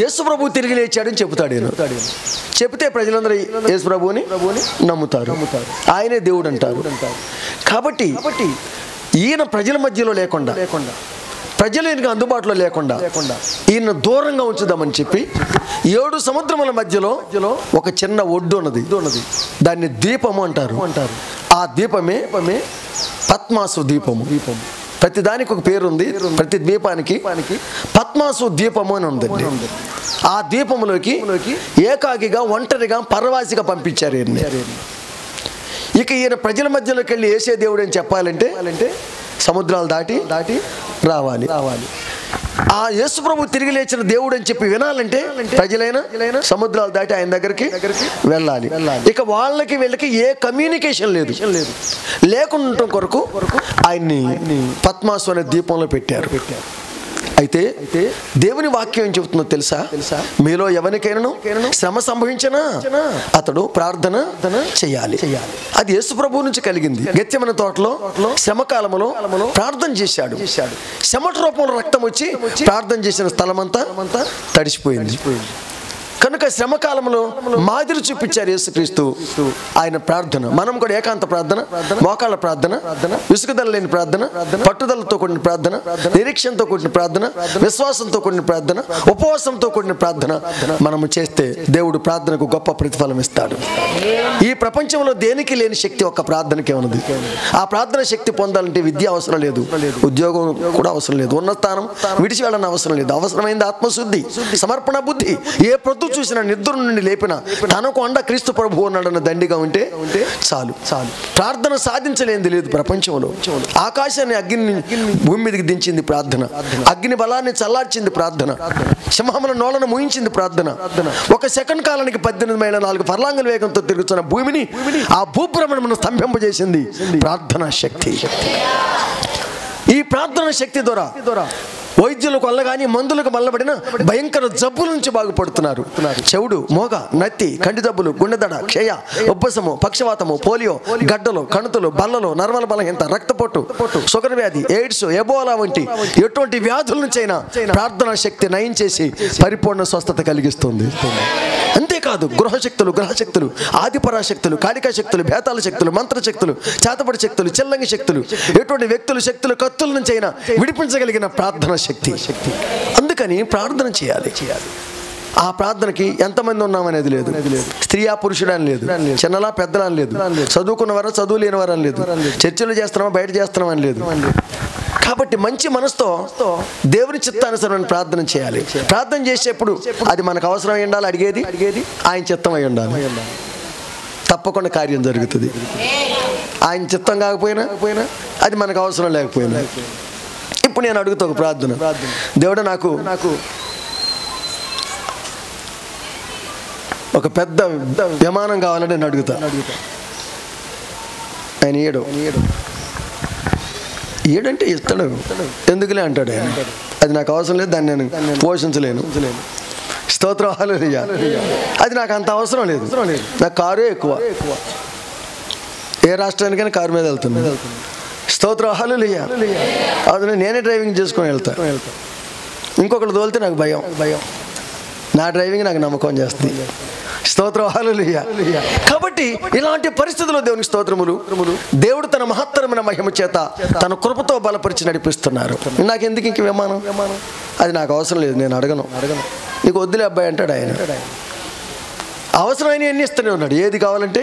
యేసు ప్రభు తిరిగి లేచాడని చెబుతాడు. చెబితే ప్రజలందరూ యేసు ప్రభువుని నమ్ముతారు, ఆయనే దేవుడు అంటారు. కాబట్టి ఈయన ప్రజల మధ్యలో లేకుండా, ప్రజలు ఈయనకు అందుబాటులో లేకుండా ఈయన దూరంగా ఉంచుదామని చెప్పి 7 సముద్రముల మధ్యలో ఒక చిన్న ఒడ్డు ఉన్నది. దాన్ని దీపము అంటారు. ఆ దీపమే పద్మాసు దీపము. ప్రతి దానికి ఒక పేరు ఉంది. ప్రతి ద్వీపానికి పద్మాసు దీపము అని ఉందండి. ఆ దీపములోకి ఏకాకిగా, ఒంటరిగా, పరవాసిగా పంపించారు ఈయన్ని. ఇక ఈయన ప్రజల మధ్యలోకి వెళ్ళి ఏసే దేవుడు అని చెప్పాలంటే సముద్రాలు దాటి రావాలి. ఆ యేసు ప్రభు తిరిగి లేచిన దేవుడు అని చెప్పి వినాలంటే ప్రజలైన సముద్రాలు దాటి ఆయన దగ్గరికి వెళ్ళాలి. ఇక వీళ్ళకి ఏ కమ్యూనికేషన్ లేదు. లేకుండా కొరకు ఆయన్ని పద్మాసు అనే దీపంలో పెట్టారు. అయితే దేవుని వాక్యం ఏం చెబుతుందో తెలుసా? మీలో ఎవరికైనా శ్రమ సంభవించినా అతడు ప్రార్థన చేయాలి. అది యేసు ప్రభువు నుంచి కలిగింది. గెత్సేమనే తోటలో శ్రమకాలములో ప్రార్థన చేశాడు. చెమట రూపంలో రక్తం వచ్చి ప్రార్థన చేసిన స్థలమంతా తడిసిపోయింది. కనుక శ్రమకాలంలో మాదిరి చూపించారు యేసుక్రీస్తు ఆయన ప్రార్థన. మనం కూడా ఏకాంత ప్రార్థన, మోకాళ్ళ ప్రార్థన, విసుగుదల లేని ప్రార్థన, పట్టుదలతో కూడిన ప్రార్థన, నిరీక్షణతో కూడిన ప్రార్థన, విశ్వాసంతో కూడిన ప్రార్థన, ఉపవాసంతో కూడిన ప్రార్థన మనము చేస్తే దేవుడు ప్రార్థనకు గొప్ప ప్రతిఫలం ఇస్తాడు. ఈ ప్రపంచంలో దేనికి లేని శక్తి ఒక్క ప్రార్థనకే ఉన్నది. ఆ ప్రార్థన శక్తి పొందాలంటే విద్య అవసరం లేదు, ఉద్యోగం కూడా అవసరం లేదు, ఉన్న స్థానం విడిచి వెళ్ళని అవసరం లేదు. అవసరమైంది ఆత్మశుద్ధి, సమర్పణ బుద్ధి. ఏ ప్రొద్దు చూసిన నిద్ర నుండి లేపిన తనకు అండ క్రీస్తు ప్రభువు ఉన్నాడన్న దండిగా ఉంటే చాలు. ప్రార్థన సాధించలేనిది లేదు ప్రపంచంలో. ఆకాశాన్ని అగ్ని భూమి మీదకి దించింది ప్రార్థన. అగ్ని బలాన్ని చల్లార్చింది ప్రార్థన. సింహముల నోళ్లను ముయించింది ప్రార్థన. ఒక సెకండ్ కాలానికి 18 మైళ్ళ 4 ఫర్లాంగుల వేగంతో తిరుగుతున్న భూమిని, ఆ భూభ్రమణమును స్తంభింపజేసింది ప్రార్థనా శక్తి. ఈ ప్రార్థన శక్తి ద్వారా వైద్యులకు వల్ల కానీ మందులకు మల్లబడిన భయంకర జబ్బుల నుంచి బాగుపడుతున్నారు. చెవుడు, మోగ, నత్తి, కంటి జబ్బులు, గుండెదడ, క్షయ, ఉబ్బసము, పక్షవాతము, పోలియో, గడ్డలు, కణుతులు, బల్లలు, నర్మల బలహీనత, రక్తపోటు, షుగర్ వ్యాధి, ఎయిడ్స్, ఎబోలా వంటి ఎటువంటి వ్యాధుల నుంచైనా ప్రార్థనా శక్తి నయం చేసి పరిపూర్ణ స్వస్థత కలిగిస్తుంది. అంతేకాదు గ్రహశక్తులు, ఆదిపరాశక్తులు, కాళికా శక్తులు, భేతాల శక్తులు, మంత్రశక్తులు, చేతపడి శక్తులు, చెల్లంగి శక్తులు, ఎటువంటి వ్యక్తులు, శక్తులు, కత్తుల నుంచి అయినా విడిపించగలిగిన ప్రార్థన శక్తి. అందుకని ప్రార్థన చేయాలి. ఆ ప్రార్థనకి ఎంతమంది ఉన్నామనేది లేదు. స్త్రీయా పురుషుడు అని లేదు, చిన్నలా పెద్దలా అని లేదు, చదువుకున్నవారా చదువు లేనివారు అని లేదు, చర్చలు చేస్తున్నామా బయట చేస్తున్నామా అని లేదు. కాబట్టి మంచి మనసుతో దేవుని చిత్తానుసరమైన ప్రార్థన చేయాలి. ప్రార్థన చేసేప్పుడు అది మనకు అవసరమై ఉండాలి, అడిగేది ఆయన చిత్తం అయి ఉండాలి. తప్పకుండా కార్యం జరుగుతుంది. ఆయన చిత్తం కాకపోయినా అది మనకు అవసరం లేకపోయినా. ఇప్పుడు నేను అడుగుతా ఒక ప్రార్థన, దేవుడు నాకు ఒక పెద్ద విమానం కావాలంటే నేను అడుగుతా. ఆయన ఏడంటే ఇస్తాడు, ఎందుకులే అంటాడు ఆయన. అది నాకు అవసరం లేదు, దాన్ని నేను పోషించలేను. స్తోత్రం హల్లెలూయా. అది నాకు అంత అవసరం లేదు. నాకు కారే ఎక్కువ, ఏ రాష్ట్రానికైనా కారు మీద వెళ్తున్నాను. స్తోత్రం హల్లెలూయా. అది నేనే డ్రైవింగ్ చేసుకొని వెళ్తాను. ఇంకొకరు తోలితే నాకు భయం. నా డ్రైవింగ్ నాకు నమ్మకం చేస్తుంది. స్తోత్రం హల్లెలూయా. కాబట్టి ఇలాంటి పరిస్థితుల్లో దేవునికి స్తోత్రములు. దేవుడు తన మహత్తరమైన మహిమ చేత తన కృపతో బలపరిచి నడిపిస్తున్నారు. నాకెందుకు ఇంక విమానం? అది నాకు అవసరం లేదు, నేను అడగను. నీకు వద్దులే అబ్బాయి అంటాడు ఆయన. అవసరమైన ఎన్ని ఇస్తూనే ఉన్నాడు, ఏది కావాలంటే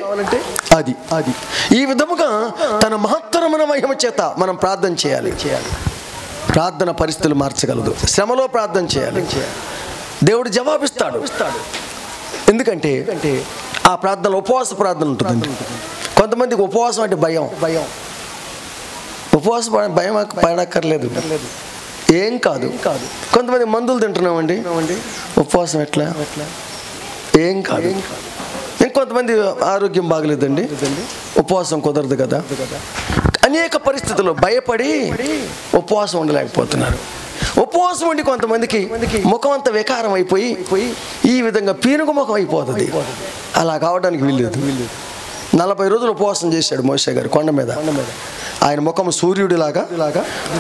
అది. ఈ విధముగా తన మహత్తరమైన మహిమ చేత మనం ప్రార్థన చేయాలి. ప్రార్థన పరిస్థితులు మార్చగలదు. శ్రమలో ప్రార్థన చేయాలి, దేవుడు జవాబిస్తాడు. ఎందుకంటే ఆ ప్రార్థన ఉపవాస ప్రార్థన ఉంటుందండి. కొంతమందికి ఉపవాసం అంటే భయం. ఉపవాసం భయం పడక్కర్లేదు, ఏం కాదు. కొంతమంది మందులు తింటున్నామండి, ఉపవాసం ఎట్లా? ఏం కాదు. ఇంకొంతమంది ఆరోగ్యం బాగలేదండి, ఉపవాసం కుదరదు కదా. అనేక పరిస్థితుల్లో భయపడి ఉపవాసం ఉండలేకపోతున్నారు. ఉపవాసం ఉండి కొంతమందికి ముఖం అంతా వికారం అయిపోయి ఈ విధంగా పీనుగు ముఖం అయిపోతుంది. అలా కావడానికి వీల్లేదు. 40 రోజులు ఉపవాసం చేశాడు మోషే గారు కొండ మీద. ఆయన ముఖం సూర్యుడిలాగా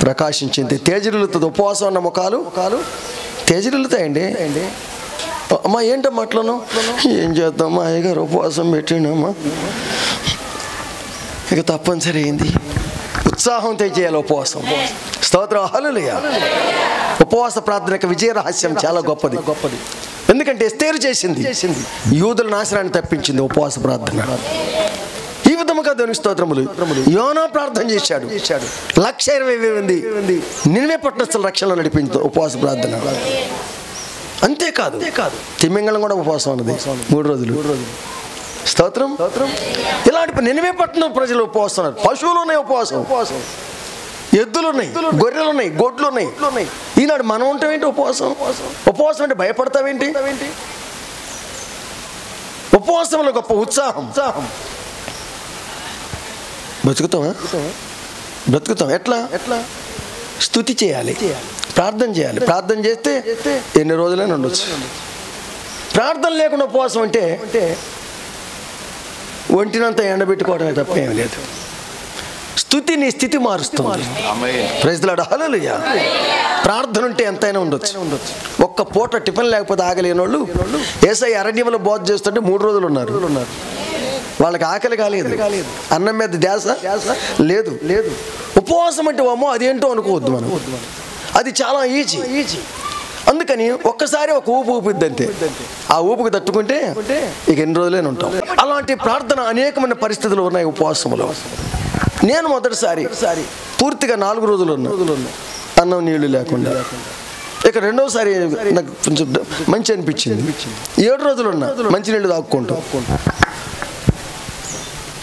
ప్రకాశించింది. తేజరిల్లుతుంది. ఉపవాసం ఉన్న ముఖాలు తేజరిల్లుతాయండి. అమ్మా ఏంటమ్మా అట్లను? ఏం చేద్దామా, అయ్యగారు ఉపవాసం పెట్టిండమ్మా, ఇక తప్పనిసరి అయింది. ఉత్సాహంతో చేయాలి ఉపవాసం. స్తోత్రం, హల్లెలూయా. ఉపవాస ప్రార్థన యొక్క విజయ రహస్యం చాలా గొప్పది. ఎందుకంటే ఎస్తేరు చేసింది, యూదుల నాశనాన్ని తప్పించింది ఉపవాస ప్రార్థన. ఈ విధముగా దేవుని స్తోత్రములు. యోనా ప్రార్థన చేశాడు, 120,000 నినివే పట్టణస్థుల రక్షణలో నడిపించింది ఉపవాస ప్రార్థన. అంతేకాదు, తిమ్మింగళం కూడా ఉపవాసం ఉన్నది 3 రోజులు. స్తోత్రం. ఇలాంటి నినివే పట్టణం ప్రజలు ఉపవాసం ఉన్నారు. పశువులు ఉన్నాయి ఉపవాసం, ఎద్దులు ఉన్నాయి, గొర్రెలు ఉన్నాయి, గొడ్లు ఉన్నాయి. ఈనాడు మనం ఉంటామేంటి ఉపవాసం? ఉపవాసం అంటే భయపడతావేంటి? ఉపవాసంలో గొప్ప ఉత్సాహం. బ్రతుకుతాం. ఎట్లా? స్తుతి చేయాలి, ప్రార్థన చేయాలి. ప్రార్థన చేస్తే ఎన్ని రోజులైనా ఉండొచ్చు. ప్రార్థన లేకుండా ఉపవాసం అంటే ఒంటినంతా ఎండబెట్టుకోవడమే తప్ప ఏమి లేదు. స్తుతి నీ స్థితి మారుస్తుంది. ప్రైజ్ ది లార్డ్, హల్లెలూయా. ప్రార్థన ఉంటే ఎంతైనా ఉండొచ్చు. ఒక్క పూట టిఫిన్ లేకపోతే ఆగలేని వాళ్ళు యేసయ్య అరణ్యంలో బోధ చేస్తుంటే 3 రోజులు ఉన్నారు. వాళ్ళకి ఆకలి కాలేదు, అన్నం మీద ధ్యాస లేదు. ఉపవాసం అంటే అమ్మో అదేంటో అనుకోవద్దు మనం, అది చాలా ఈజీ. అందుకని ఒక్కసారి ఒక ఊపు ఊపిద్ది అంతే. ఆ ఊపుకి తట్టుకుంటే ఇక ఎన్ని రోజులైనా ఉంటాం. అలాంటి ప్రార్థన అనేకమైన పరిస్థితులు ఉన్నాయి ఉపవాసంలో. నేను మొదటిసారి పూర్తిగా 4 రోజులు ఉన్నా, అన్నం నీళ్లు లేకుండా. ఇక రెండోసారి నాకు కొంచెం మంచి అనిపించింది, 7 రోజులు ఉన్నా మంచినీళ్ళు తాక్కుంటాం.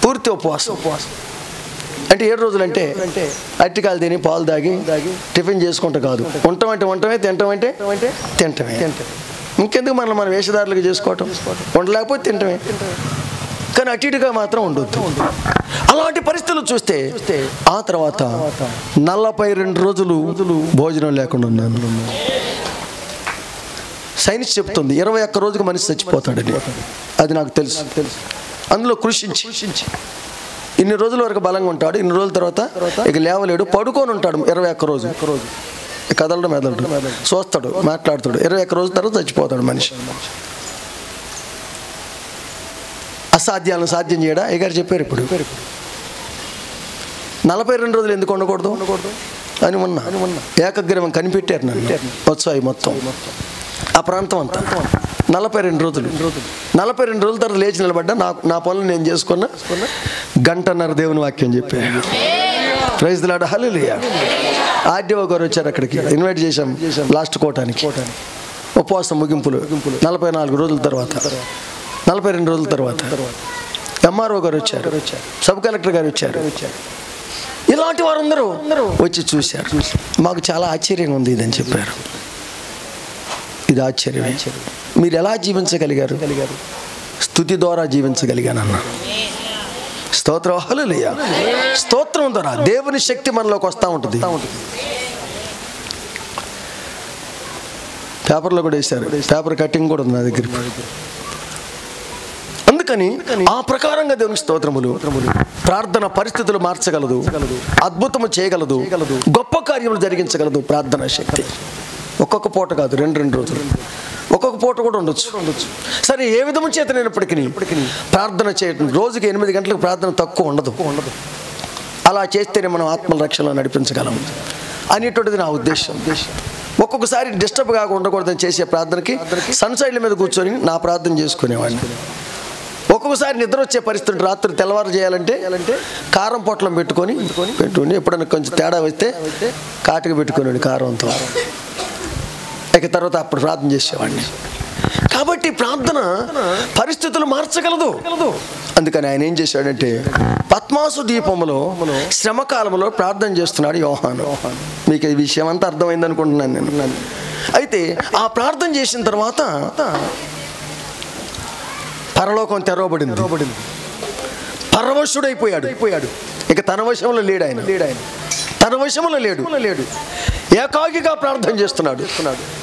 పూర్తి ఉపవాసం. అంటే 7 రోజులు అంటే అరటికాయలు తిని పాలు తాగి టిఫిన్ చేసుకుంటా కాదు. ఉండటమే, తింటమే. ఇంకెందుకు మన వేషధారులకు చేసుకోవటం? ఉండలేకపోతే తింటమే, కానీ అటు ఇటుగా మాత్రం ఉండొద్దు. అలాంటి పరిస్థితులు చూస్తే ఆ తర్వాత 42 రోజులు భోజనం లేకుండా ఉన్నాను. సైన్స్ చెప్తుంది 21 రోజుకి మనిషి చచ్చిపోతాడని. అది నాకు తెలుసు. అందులో కృషించి ఇన్ని రోజుల వరకు బలంగా ఉంటాడు, ఇన్ని రోజుల తర్వాత ఇక లేవలేడు, పడుకొని ఉంటాడు 21 రోజు. కదలడం మెదలడు, చూస్తాడు, మాట్లాడుతాడు. 21 రోజుల తర్వాత చచ్చిపోతాడు మనిషి. అసాధ్యాలను సాధ్యం చేయడా అయ్యగారు చెప్పారు. ఇప్పుడు 42 రోజులు ఎందుకు ఉండకూడదు అని మొన్న ఏకగ్రీవం కనిపెట్టారు నన్ను. వచ్చాయి మొత్తం ఆ ప్రాంతం అంతా 42 రోజులు. 42 రోజుల తర్వాత లేచి నిలబడ్డా. నా పనులు నేను చేసుకున్నా. 1.5 గంట దేవుని వాక్యం చెప్పాను. Praise the Lord, hallelujah. RDO గారు వచ్చారు, అక్కడికి ఇన్వైట్ చేశాం లాస్ట్ కోటానికి. ఉపవాసం ముగింపులు 44 రోజుల తర్వాత, 42 రోజుల తర్వాత ఎంఆర్ఓ గారు వచ్చారు, సబ్ కలెక్టర్ గారు వచ్చారు. ఇలాంటి వారందరూ వచ్చి చూశారు. మాకు చాలా ఆశ్చర్యంగా ఉంది ఇదని చెప్పారు. ఇది ఆశ్చర్యమే. మీరు ఎలా జీవించగలిగారు? స్తుతి ద్వారా జీవించగలిగానన్న. స్తోత్రం, హల్లెలూయా. స్తోత్రం ద్వారా దేవుని శక్తి మనలోకి వస్తూ ఉంటుంది. పేపర్లో కూడా వేశారు, పేపర్ కటింగ్ కూడా ఉంది నా దగ్గర. అందుకని ఆ ప్రకారంగా దేవుని స్తోత్రములు. ప్రార్థన పరిస్థితులు మార్చగలదు, అద్భుతము చేయగలదు, గొప్ప కార్యములు జరిగించగలదు ప్రార్థన శక్తి. ఒక్కొక్క పూట కాదు, 2 రోజులు, ఒక్కొక్క పూట కూడా ఉండొచ్చు. సరే, ఏ విధము చేతనైనప్పటికీ ప్రార్థన చేయటం, రోజుకి 8 గంటలకు ప్రార్థన తక్కువ ఉండదు. అలా చేస్తేనే మనం ఆత్మల రక్షణలో నడిపించగలం అనేటువంటిది నా ఉద్దేశం. ఒక్కొక్కసారి డిస్టర్బ్ కాకుండా ఉండకూడదని చేసే ప్రార్థనకి సన్సైడ్ల మీద కూర్చొని నా ప్రార్థన చేసుకునేవాడిని. ఒక్కొక్కసారి నిద్ర వచ్చే పరిస్థితి, రాత్రి తెల్లవారు చేయాలంటే కారం పొట్లం పెట్టుకొని ఎప్పుడైనా కొంచెం తేడా వస్తే కాటుకు పెట్టుకునేవాడిని కారంతో. ఇక తర్వాత అప్పుడు ప్రార్థన చేసేవాడిని. కాబట్టి ప్రార్థన పరిస్థితులు మార్చగలదు. అందుకని ఆయన ఏం చేశాడంటే పద్మాసు ద్వీపంలో శ్రమకాలంలో ప్రార్థన చేస్తున్నాడు యోహాను. మీకు ఈ విషయం అంతా అర్థమైంది అనుకుంటున్నాను నేను. అయితే ఆ ప్రార్థన చేసిన తర్వాత పరలోకం తెరవబడింది. పరవశుడైపోయాడు. ఇక తన వశంలో లేడు ఆయన. తన వశంలో లేడు. ఏకాకిగా ప్రార్థన చేస్తున్నాడు,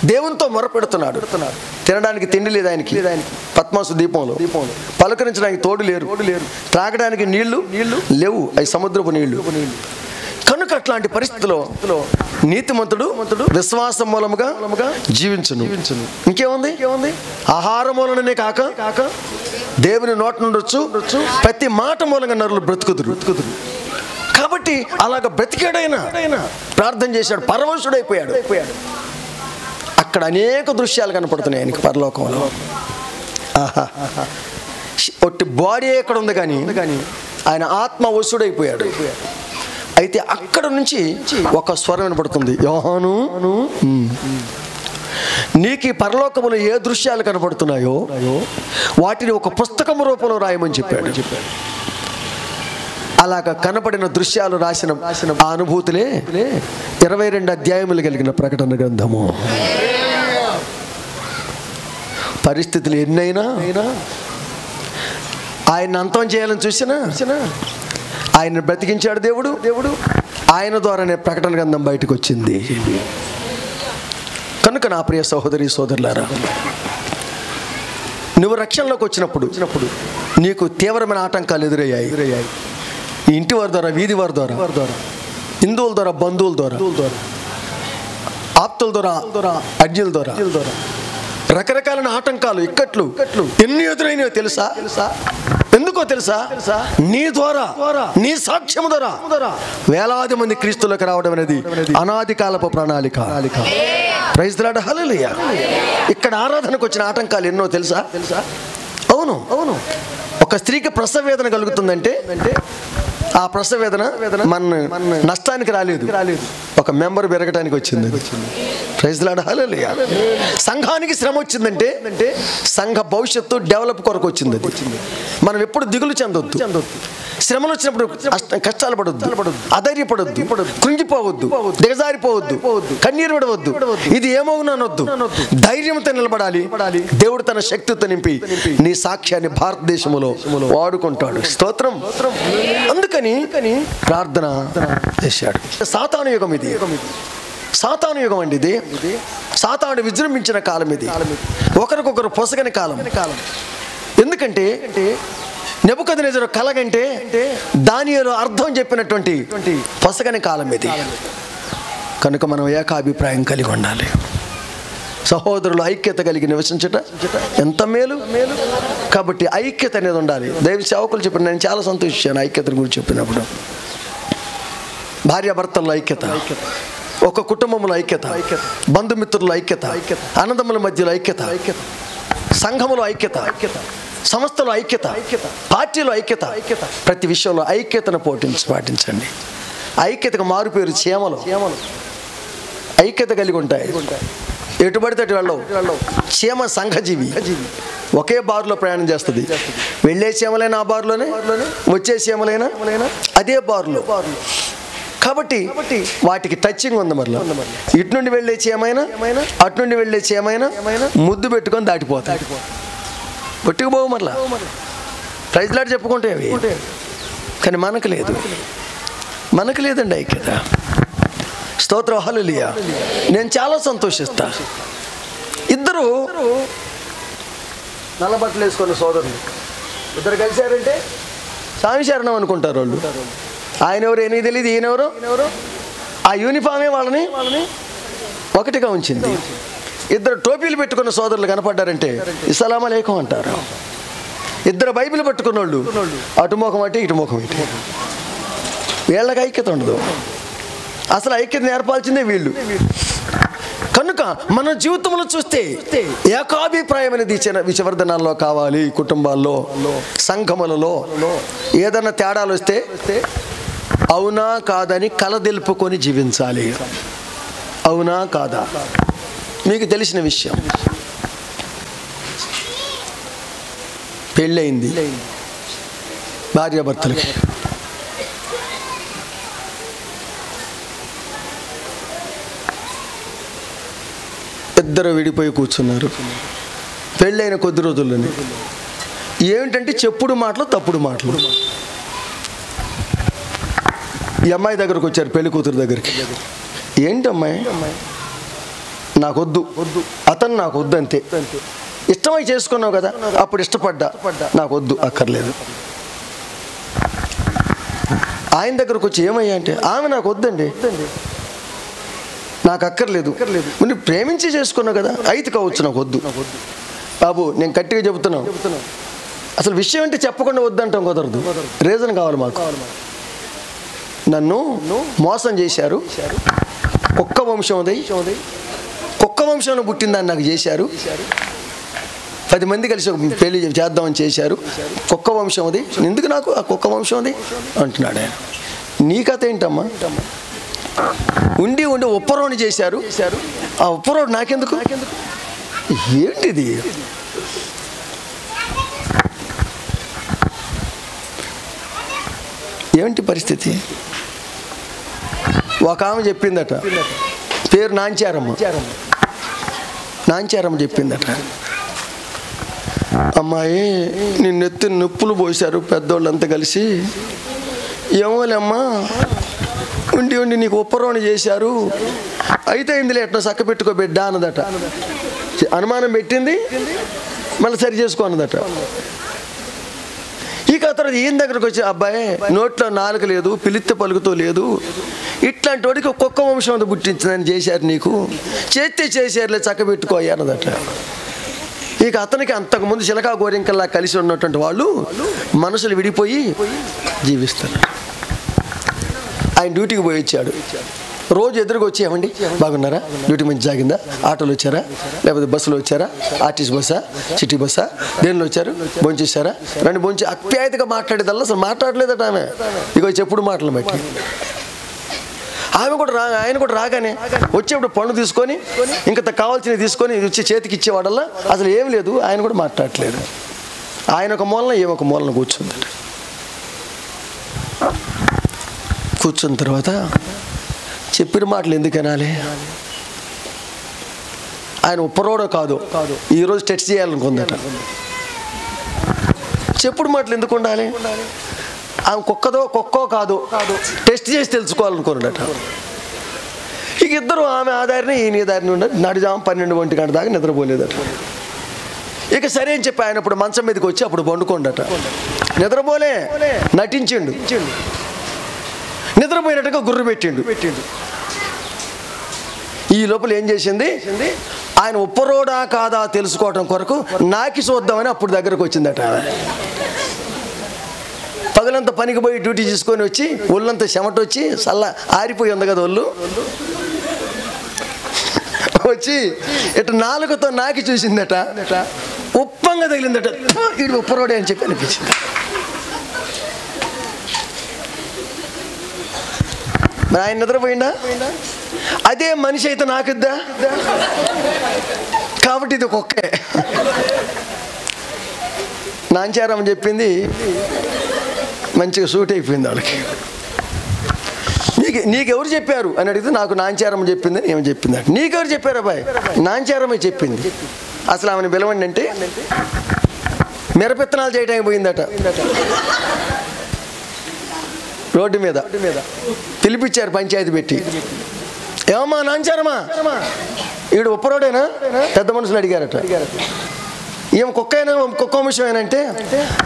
దేవునితో మొరపెడుతున్నాడు. తినడానికి తిండి లేదు ఆయనకి. పద్మాసు ద్వీపంలో పలకరించడానికి తోడు లేరు, త్రాగడానికి నీళ్లు లేవు, అవి సముద్రపు నీళ్లు. కనుక అట్లాంటి పరిస్థితిలో నీతిమంతుడు విశ్వాసం మూలముగా జీవించును. ఇంకేముంది? ఆహారం మూలనే కాక దేవుని నోట నుండి ప్రతి మాట మూలంగా నరులు బ్రతుకుదురు. కాబట్టి అలాగ బ్రతికాడైనా ప్రార్థన చేశాడు, పరవశుడైపోయాడు. అక్కడ అనేక దృశ్యాలు కనపడుతున్నాయి ఆయనకి పరలోకంలో. ఒట్టి బాడీ ఎక్కడ ఉంది కానీ ఆయన ఆత్మ వశుడైపోయాడు. అయితే అక్కడ నుంచి ఒక స్వరం వినపడుతుంది, యోహాను నీకు ఈ పరలోకములో ఏ దృశ్యాలు కనపడుతున్నాయో వాటిని ఒక పుస్తకం రూపంలో రాయమని చెప్పాడు. అలాగా కనపడిన దృశ్యాలు రాసిన ఆ అనుభూతులే 22 అధ్యాయములు కలిగిన ప్రకటన గ్రంథము. పరిస్థితులు ఎన్నైనా ఆయన అంతం చేయాలని చూసినా ఆయన బ్రతికించాడు దేవుడు. ఆయన ద్వారానే ప్రకటన గ్రంథం బయటకు వచ్చింది. కనుక నా ప్రియ సహోదరి సోదరులారా, నువ్వు రక్షణలోకి వచ్చినప్పుడు నీకు తీవ్రమైన ఆటంకాలు ఎదురయ్యాయి. ఇంటి వారి ద్వారా, వీధి వారి ద్వారా, హిందువుల ద్వారా, బంధువుల ద్వారా, ఆప్తుల ద్వారా, అజ్ఞుల ద్వారా రకరకాలైన ఆటంకాలు, ఇక్కట్లు ఎన్ని ఎదురైనో తెలుసా? ఎందుకో తెలుసా? నీ ద్వారా, నీ సాక్ష్యం ద్వారా వేలాది మంది క్రీస్తులకు రావడం అనేది అనాది కాలపు ప్రణాళిక. ప్రైజ్ ది లార్డ్, హల్లెలూయా. ఇక్కడ ఆరాధనకు వచ్చిన ఆటంకాలు ఎన్నో తెలుసా? అవును, ఒక స్త్రీకి ప్రసవ వేదన కలుగుతుందంటే ఆ ప్రసవ వేదన మన నష్టానికి రాలేదు, ఒక మెంబర్ పెరగడానికి వచ్చింది. ప్రైజ్ ది లార్డ్, హల్లెలూయా. సంఘానికి శ్రమ వచ్చిందంటే సంఘ భవిష్యత్తు డెవలప్ కొరకు వచ్చింది. మనం ఎప్పుడు దిగులు చెందొద్దు. శ్రమలు వచ్చినప్పుడు కష్టాలు పడొద్దు, అధైర్యపడొద్దు, కృంగిపోవద్దు, దిగజారిపోవద్దు, కన్నీరు పడవద్దు. ఇది ఏమవునొద్దు, ధైర్యంతో నిలబడాలి. దేవుడు తన శక్తితో నింపి నీ సాక్ష్యాన్ని భారతదేశంలో వాడుకుంటాడు. స్తోత్రం. అందుకని ప్రార్థన చేశాడు. సాతాను యుగం ఇది, సాతాను యుగం అండి ఇది. సాతాను విజృంభించిన కాలం ఇది, ఒకరికొకరు పొసగని కాలం. ఎందుకంటే నెబుకద్నెజరు కలగంటే దానియేలు అర్థం చెప్పినటువంటి పొసగని కాలం ఇది. కనుక మనం ఏకాభిప్రాయం కలిగి ఉండాలి. సహోదరులు ఐక్యత కలిగి నివసించట ఎంత మేలు. కాబట్టి ఐక్యత అనేది ఉండాలి. దైవ సేవకులు చెప్పిన నేను చాలా సంతోషించాను ఐక్యత గురించి చెప్పినప్పుడు. భార్యాభర్తల్లో ఐక్యత, ఒక కుటుంబంలో ఐక్యత, బంధుమిత్రుల ఐక్యత, అన్నదమ్ముల మధ్యలో ఐక్యత, సంఘములో ఐక్యత, సంస్థలో ఐక్యత, పార్టీలో ఐక్యత. ప్రతి విషయంలో ఐక్యతను పాటించండి. ఐక్యతకు మారు పేరు చీమలు. ఐక్యత కలిగి ఉంటాయి. ఎటు పడితే అటు వెళ్ళవు. చీమ సంఘజీవి. ఒకే బారులో ప్రయాణం చేస్తుంది. వెళ్ళే చీమలైనా ఆ బారులోనే, వచ్చే చీమలైనా అదే బారులో. కాబట్టి వాటికి టచింగ్ ఉంది. మరలా ఇటు నుండి వెళ్ళే చీమైనా అటు నుండి వెళ్ళే చీమైనా ముద్దు పెట్టుకొని దాటిపోతాయి. పట్టుకుపోవు మరలా. ప్రైజ్ లార్డ్ చెప్పుకుంటే అవి. కానీ మనకు లేదండి ఐక్యత. స్తోత్రం, హల్లెలూయా. నేను చాలా సంతోషిస్తా. ఇద్దరు నల్ల బట్టలు వేసుకున్న సోదరులు ఇద్దరు కలిశారంటే స్వామి శరణం అనుకుంటారు వాళ్ళు. ఆయన ఎవరు ఏమీ తెలియదు, ఈయనెవరు. ఆ యూనిఫామే వాళ్ళని ఒకటిగా ఉంచింది. ఇద్దరు టోపీలు పెట్టుకున్న సోదరులు కనపడ్డారంటే ఇస్సలాము అలైకుం అంటారు. ఇద్దరు బైబిల్ పట్టుకున్న వాళ్ళు అటు ముఖం అటు ఇటు ముఖం ఇటు. వీళ్ళకి ఐక్యత ఉండదు. అసలు ఐక్యత నేర్పాల్సిందే వీళ్ళు. కనుక మన జీవితంలో చూస్తే ఏకాభిప్రాయం అనేది విషవర్ధనాల్లో కావాలి. కుటుంబాల్లో, సంఘములలో ఏదన్నా తేడాలు వస్తే అవునా కాదని కలదెలుపుకొని జీవించాలి. అవునా కాదా? మీకు తెలిసిన విషయం, పెళ్ళయింది భార్యాభర్తలకి. ఇద్దరు విడిపోయి కూర్చున్నారు పెళ్ళైన కొద్ది రోజుల్లోనే. ఏమిటంటే చెప్పుడు మాటలు, తప్పుడు మాటలు. ఈ అమ్మాయి దగ్గరకు వచ్చారు, పెళ్లి కూతురు దగ్గరికి. ఏంటి అమ్మాయి, నాకొద్దు, అతను నాకు వద్దు, అంతే. ఇష్టమై చేసుకున్నావు కదా, అప్పుడు ఇష్టపడ్డా, నాకొద్దు, అక్కర్లేదు. ఆయన దగ్గరకు వచ్చి ఏమయ్యా అంటే ఆమె నాకు వద్దండి, నాకు అక్కర్లేదు. నువ్వు ప్రేమించి చేసుకున్నావు కదా, అయితే కావచ్చు, నాకు వద్దు బాబు. నేను గట్టిగా చెబుతున్నాను, అసలు విషయం అంటే చెప్పకుండా వద్దంటాం కుదరదు, రీజన్ కావాలి మాకు. నన్ను మోసం చేశారు, కుక్క వంశం అది, కుక్క వంశంలో పుట్టిందని నాకు చేశారు. 10 మంది కలిసి ఒక పెళ్లి చేద్దామని చేశారు, కుక్క వంశం అది, ఎందుకు నాకు ఆ కుక్క వంశం అది అంటున్నాడు ఆయన. నీ కథ ఏంటమ్మా? ఉండి ఉప్పరోని చేశారు, ఆ ఉప్పరోడు నాకెందుకు? ఏంటిది? ఏమిటి పరిస్థితి? ఒక ఆమె చెప్పిందట, పేరు నాంచారమ్మ చెప్పిందట, అమ్మాయి నిన్నెత్తి నొప్పులు పోశారు పెద్దోళ్ళంతా కలిసి, ఏమోలేమ్మా ఉండి నీకు ఉప్పరోని చేశారు, అయితే ఇందులో ఎట్లా చక్క పెట్టుకో బిడ్డ అన్నదట. అనుమానం పెట్టింది, మళ్ళీ సరి చేసుకో అన్నదట. ఇక తర్వాత ఈయన దగ్గరకు వచ్చి, అబ్బాయి నోట్లో నాలుక లేదు, పిలిత్త పలుకుతో లేదు, ఇట్లాంటి వాడికి కుక్క వంశం పుట్టించిందని చేశారు, నీకు చేశారులే చక్కబెట్టుకోయ్యా అన్నదట. ఇక అతనికి అంతకుముందు చిలకా గోరింకల్లా కలిసి ఉన్నటువంటి వాళ్ళు మనసులు విడిపోయి జీవిస్తారు. ఆయన డ్యూటీకి పోయి వచ్చాడు, రోజు ఎదురుగా వచ్చి, ఏమండి బాగున్నారా, డ్యూటీ మంచి జాగిందా, ఆటోలో వచ్చారా, లేకపోతే బస్సులో వచ్చారా, ఆర్టీసీ బస్సా, సిటీ బస్సా, దేనిలో వచ్చారు, భోంచేశారా, రెండు భోంచి అత్యాయతగా మాట్లాడేదల్లా అసలు మాట్లాడలేదట ఆమె. ఇగో చెప్పుడు మాటలు బట్టి ఆయన కూడా రాగానే వచ్చేప్పుడు పళ్ళు తీసుకొని ఇంకా కావాల్సినవి తీసుకొని వచ్చి చేతికి ఇచ్చేవాడల్లా అసలు ఏం లేదు, ఆయన కూడా మాట్లాడట్లేదు. ఆయన ఒక మూలన ఏమొక మూలన కూర్చుందట. కూర్చున్న తర్వాత చెప్పిన మాటలు ఎందుకు వినాలి? ఆయన ఉప్పరోడో కాదు, ఈరోజు టెస్ట్ చేయాలనుకుందట. చెప్పుడు మాటలు ఎందుకు ఉండాలి? ఆమె కుక్కో కాదు టెస్ట్ చేసి తెలుసుకోవాలనుకున్నాడట. ఇక ఇద్దరు ఆమె ఆధారిని ఈయన దారిని ఉండ నడిజాము 12 ఒంటి గంట దాకా నిద్రపోలేదట. ఇక సరే అని చెప్పి ఆయన అప్పుడు మంచం మీదకి వచ్చి అప్పుడు పండుకోండట. నిద్రపోలే, నటించిండు. నిద్రపోయినట్టుగా గుర్రు పెట్టిండు. ఈ లోపల ఏం చేసింది, ఆయన ఉప్పరోడా కాదా తెలుసుకోవటం కొరకు నాకి చూద్దామని అప్పుడు దగ్గరకు వచ్చిందట. పగలంతా పనికి పోయి డ్యూటీ చేసుకొని వచ్చి ఒళ్ళంతా చెమట వచ్చి ఆరిపోయి ఉంది కదా ఒళ్ళు, వచ్చి ఇటు నాలుగుతో నాకి చూసిందట, ఉప్పంగా తగిలిందట. వీడు ఉప్పరోడే అని చెప్పి అనిపించింది. మరి ఆయన నిద్రపోయిందా? అదే మనిషి అయితే నాకిద్దా? కాబట్టి ఇది కుక్కే. నాంచారం చెప్పింది మంచిగా సూట్ అయిపోయింది వాళ్ళకి. నీకెవరు చెప్పారు అని అడిగితే నాకు నాంచారం చెప్పింది అని ఏమో చెప్పింది. నీకెవరు చెప్పారు అబ్బాయి? నాంచారమే చెప్పింది. అసలు ఆమెను పిలవండి అంటే మిరపెత్తనాలు చేయడానికి పోయిందట. రోడ్డు మీద పిలిపించారు పంచాయతీ పెట్టి, ఏమమ్మా నాంచారమ్మా ఈడు ఉప్పరోడేనా? పెద్ద మనుషులు అడిగారట. ఏం కుక్క విషయమేనంటే,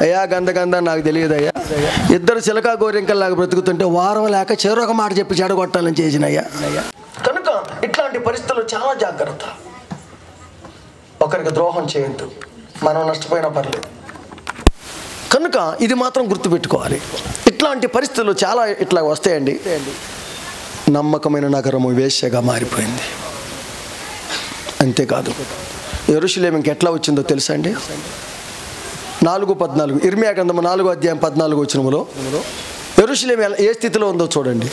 అయ్యా గంద నాకు తెలియదయ్యా, ఇద్దరు చిలకా గోరింకల్లాగా బ్రతుకుతుంటే వారం లేక చెరొక మాట చెప్పి చెడగొట్టాలని చేసినయ్యా. కనుక ఇట్లాంటి పరిస్థితుల్లో చాలా జాగ్రత్త. ఒకరికి ద్రోహం చేయొద్దు, మనం నష్టపోయినా పర్లేదు. కనుక ఇది మాత్రం గుర్తుపెట్టుకోవాలి. ఇట్లాంటి పరిస్థితులు చాలా ఇట్లా వస్తాయండి. నమ్మకమైన నగరము వేశ్యగా మారిపోయింది. అంతేకాదు, యెరూషలేము ఇంకెట్లా వచ్చిందో తెలుసా అండి? 4:14 ఇర్మియా గ్రంథము 4:14 యెరూషలేము ఏ స్థితిలో ఉందో చూడండి.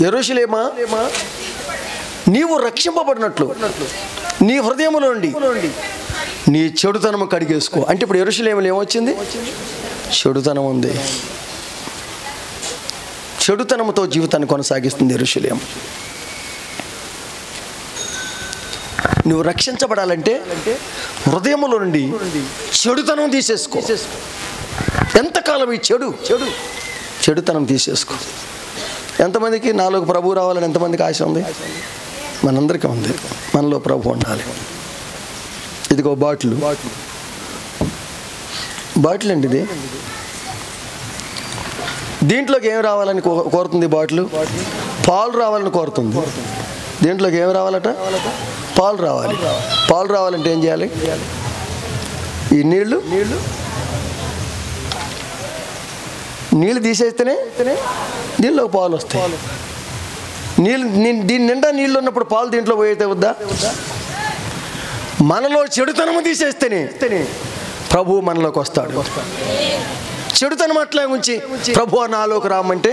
యెరూషలేమా, నీవు రక్షింపబడినట్లు నీ హృదయములో నుండి నీ చెడుతనము కడిగేసుకో. అంటే ఇప్పుడు యెరూషలేములో ఏమొచ్చింది? చెడుతనం ఉంది. చెడుతనంతో జీవితాన్ని కొనసాగిస్తుంది యెరూషలేము. నువ్వు రక్షించబడాలంటే హృదయములో నుండి చెడుతనం తీసేసుకో. ఎంతకాలం ఈ చెడుతనం తీసేసుకో. ఎంతమందికి నాలో ప్రభు రావాలని ఎంతమందికి ఆశ ఉంది? మనందరికీ ఉంది. మనలో ప్రభు ఉండాలి. ఇదిగో బాటిల్ అండి. ఇది దీంట్లోకి ఏం రావాలని కోరుతుంది బాటిల్? పాలు రావాలని కోరుతుంది. దీంట్లోకి ఏం రావాలట? పాలు రావాలి. పాలు రావాలంటే ఏం చేయాలి? ఈ నీళ్ళు తీసేస్తేనే దీనిలోకి పాలు వస్తాయి. దీని నిండా నీళ్ళు ఉన్నప్పుడు పాలు దీంట్లో పోయితే వద్దా? మనలో చెడుతనము తీసేస్తేనే ప్రభువు మనలోకి వస్తాడు. చెడుతనం అట్లా ఉంచి ప్రభువు నాలోకి రామంటే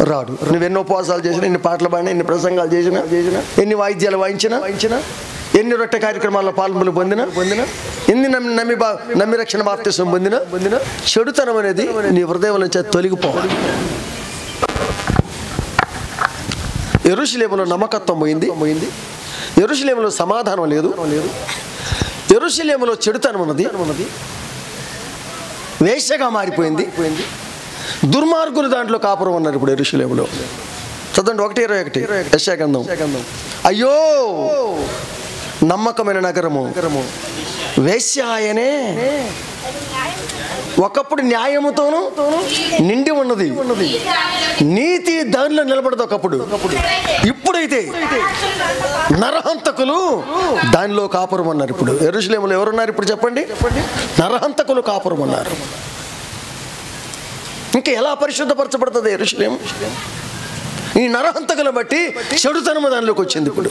రాడు. నువ్వెన్నో ఉపవాసాలు చేసినా, ఎన్ని పాటలు పాడినా, ఎన్ని ప్రసంగాలు చేసినా, ఎన్ని వాయిద్యాలు వాయించినా, ఎన్ని రొట్టె కార్యక్రమాల్లో పాల్గొని పొందినా, ఎన్ని నమ్మి రక్షణ బాప్తిసం పొందినా చెడుతనం అనేది నీ హృదయం నుంచి తొలగిపోవాలి. యెరూషలేములో నమ్మకత్వం పోయింది. యెరూషలేములో సమాధానం లేదు. యెరూషలేములో చెడుతనం ఉన్నది. వేశ్యగా మారిపోయింది. దుర్మార్గులు దాంట్లో కాపురం ఉన్నారు ఇప్పుడు యెరూషలేములో. చదవండి 1:21 యెషయా గ్రంథం. అయ్యో నమ్మకమైన నగరము, వేశ్య ఆయనే. ఒకప్పుడు న్యాయముతోనూ నిండి ఉన్నది, నీతి దానిలో నిలబడదు ఒకప్పుడు. ఇప్పుడైతే నరహంతకులు దానిలో కాపురం ఉన్నారు. ఇప్పుడు యెరూషలేములో ఎవరున్నారు ఇప్పుడు చెప్పండి? నరహంతకులు కాపురం ఉన్నారు. ఇంకా ఎలా పరిశుద్ధపరచబడుతుంది యెరూషలేము? ఈ నరహంతకులను బట్టి చెడుతనము దానిలోకి వచ్చింది. ఇప్పుడు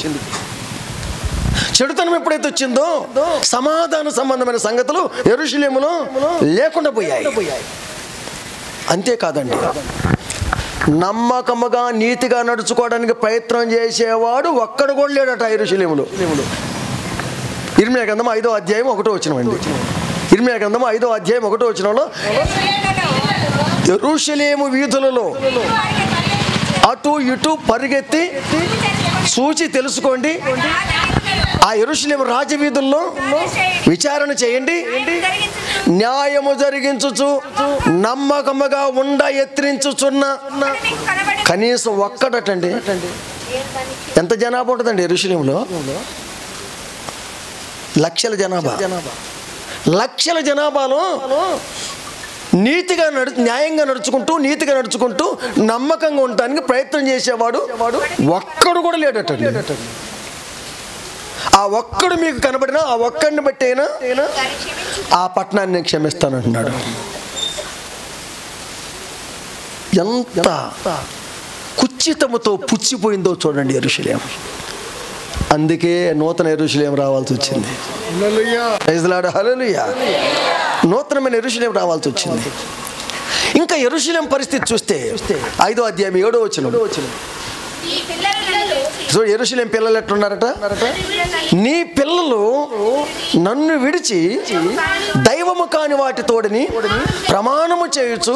చెడుతనం ఎప్పుడైతే వచ్చిందో సమాధాన సంబంధమైన సంగతులు యెరూషలేములో లేకుండా పోయాయి. అంతేకాదండి, నమ్మకముగా నీతిగా నడుచుకోవడానికి ప్రయత్నం చేసేవాడు ఒక్కడు కూడా లేడట యెరూషలేములో. ఇర్మియా గ్రంథం 5వ అధ్యాయం 1వ వచనం. ఇర్మియా గ్రంథం 5వ అధ్యాయం 1వ వచనంలో యెరూషలేము వీధులలో అటు ఇటు పరిగెత్తి సూచి తెలుసుకోండి, ఆ యెరూషలేము రాజవీధుల్లో విచారణ చేయండి, న్యాయము జరిగించుచు నమ్మకముగా ఉండ ఎత్తిరించుచున్న కనీసం ఒక్కడటండి. ఎంత జనాభా ఉంటుందండి యెరూషలేములో? లక్షల జనాభాలో న్యాయంగా నడుచుకుంటూ నమ్మకంగా ఉండటానికి ప్రయత్నం చేసేవాడు ఒక్కడు కూడా లేడటండి. ఆ ఒక్కడు మీకు కనబడినా ఆ ఒక్కడిని బట్టి అయినా ఆ పట్టణాన్ని నేను క్షమిస్తానంటున్నాడు. ఎంత కుచితముతో పుచ్చిపోయిందో చూడండి యెరూషలేము. అందుకే నూతన యెరూషలేము రావాల్సి వచ్చింది. హల్లెలూయా. నూతనమైన యెరూషలేము రావాల్సి వచ్చింది. ఇంకా యెరూషలేము పరిస్థితి చూస్తే 5వ అధ్యాయం 7వ వచనం. సో యెరూషలేము పిల్లలు ఎట్లున్నారట? నీ పిల్లలు నన్ను విడిచి దైవము కాని వాటి తోడిని ప్రమాణము చేయొచ్చు,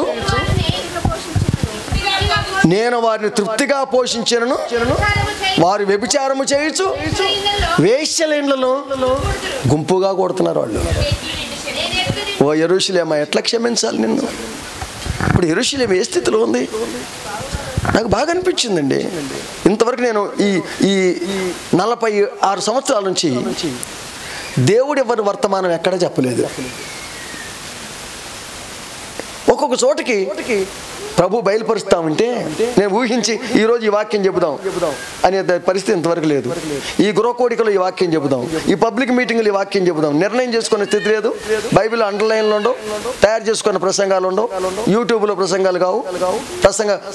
నేను వారిని తృప్తిగా పోషించను, వారు వ్యభిచారము చేయొచ్చు, వేశ్యలేండ్లలో గుంపుగా కొడుతున్నారు వాళ్ళు. ఓ యెరూషలేమా, ఎట్లా క్షమించాలి నిన్ను? ఇప్పుడు యెరూషలేము ఏ స్థితిలో ఉంది? నాకు బాగా అనిపించిందండి. ఇంతవరకు నేను ఈ 46 సంవత్సరాల నుంచి దేవుడు ఎవరి వర్తమానం ఎక్కడా చెప్పలేదు. ఒక్కొక్క చోటకి ప్రభు బయలుపరుస్తామంటే నేను ఊహించి ఈరోజు ఈ వాక్యం చెబుదాం అనే పరిస్థితి ఇంతవరకు లేదు. ఈ గృహకోడికలో ఈ వాక్యం చెబుదాం, ఈ పబ్లిక్ మీటింగ్లో ఈ వాక్యం చెబుదాం నిర్ణయం చేసుకునే స్థితి లేదు. బైబిల్ అండర్లైన్లో ఉండవు, తయారు చేసుకున్న ప్రసంగాలు ఉండవు, యూట్యూబ్లో ప్రసంగాలు కావు,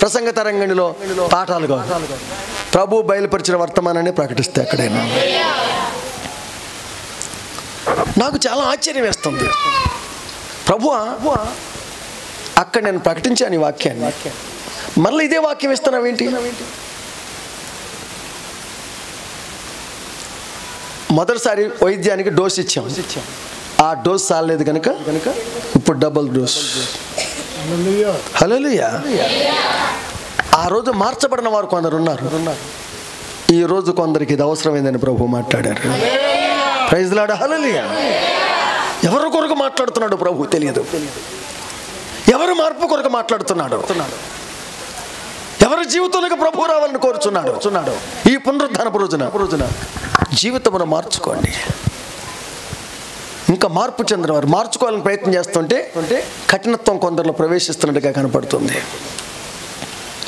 ప్రసంగ తరంగిణిలో పాఠాలు కావు. ప్రభు బయలుపరిచిన వర్తమానాన్ని ప్రకటిస్తే ఎక్కడైనా నాకు చాలా ఆశ్చర్యం వేస్తుంది. ప్రభువా, అక్కడ నేను ప్రకటించాను ఈ వాక్యాన్ని, మళ్ళీ ఇదే వాక్యం ఇస్తున్నావేంటి? మొదటిసారి వైద్యానికి డోస్ ఇచ్చాం, ఆ డోస్ చాలలేదు కనుక ఇప్పుడు డబుల్ డోస్. హల్లెలూయా. ఆ రోజు మార్చబడిన వారు కొందరు ఉన్నారు, ఈ రోజు కొందరికి ఇది అవసరమైందని ప్రభు మాట్లాడారు. Praise lord. హల్లెలూయా. ఎవరి కొరకు మాట్లాడుతున్నాడు ప్రభు తెలియదు, ఎవరు మార్పు కొరకు మాట్లాడుతున్నాడు, ఎవరి జీవితంలోకి ప్రభు రావాలని కోరుచున్నాడు. ఈ పునరుద్ధానపు రోజున జీవితమును మార్చుకోండి. ఇంకా మార్పు చెందిన వారు మార్చుకోవాలని ప్రయత్నం చేస్తుంటే కఠినత్వం కొందరిలో ప్రవేశిస్తున్నట్టుగా కనపడుతుంది.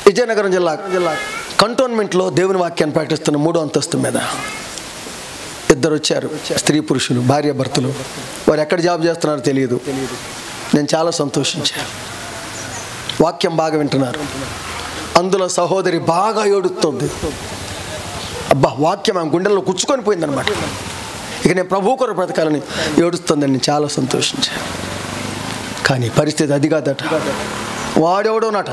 విజయనగరం జిల్లా కంటోన్మెంట్లో దేవుని వాక్యాన్ని ప్రకటిస్తున్న 3వ అంతస్తు మీద ఇద్దరు వచ్చారు, స్త్రీ పురుషులు, భార్య భర్తలు. వారు ఎక్కడ జాబ్ చేస్తున్నారో తెలియదు. నేను చాలా సంతోషించాను. వాక్యం బాగా వింటున్నారు. అందులో సహోదరి బాగా ఏడుస్తుంది. అబ్బా, వాక్యం ఆమె గుండెల్లో కూర్చుకొని పోయిందనమాట. ఇక నేను ప్రభు కొరకు బ్రతకాలని ఏడుస్తుందని నేను చాలా సంతోషించాను. కానీ పరిస్థితి అది కాదట. వాడెవడోనట,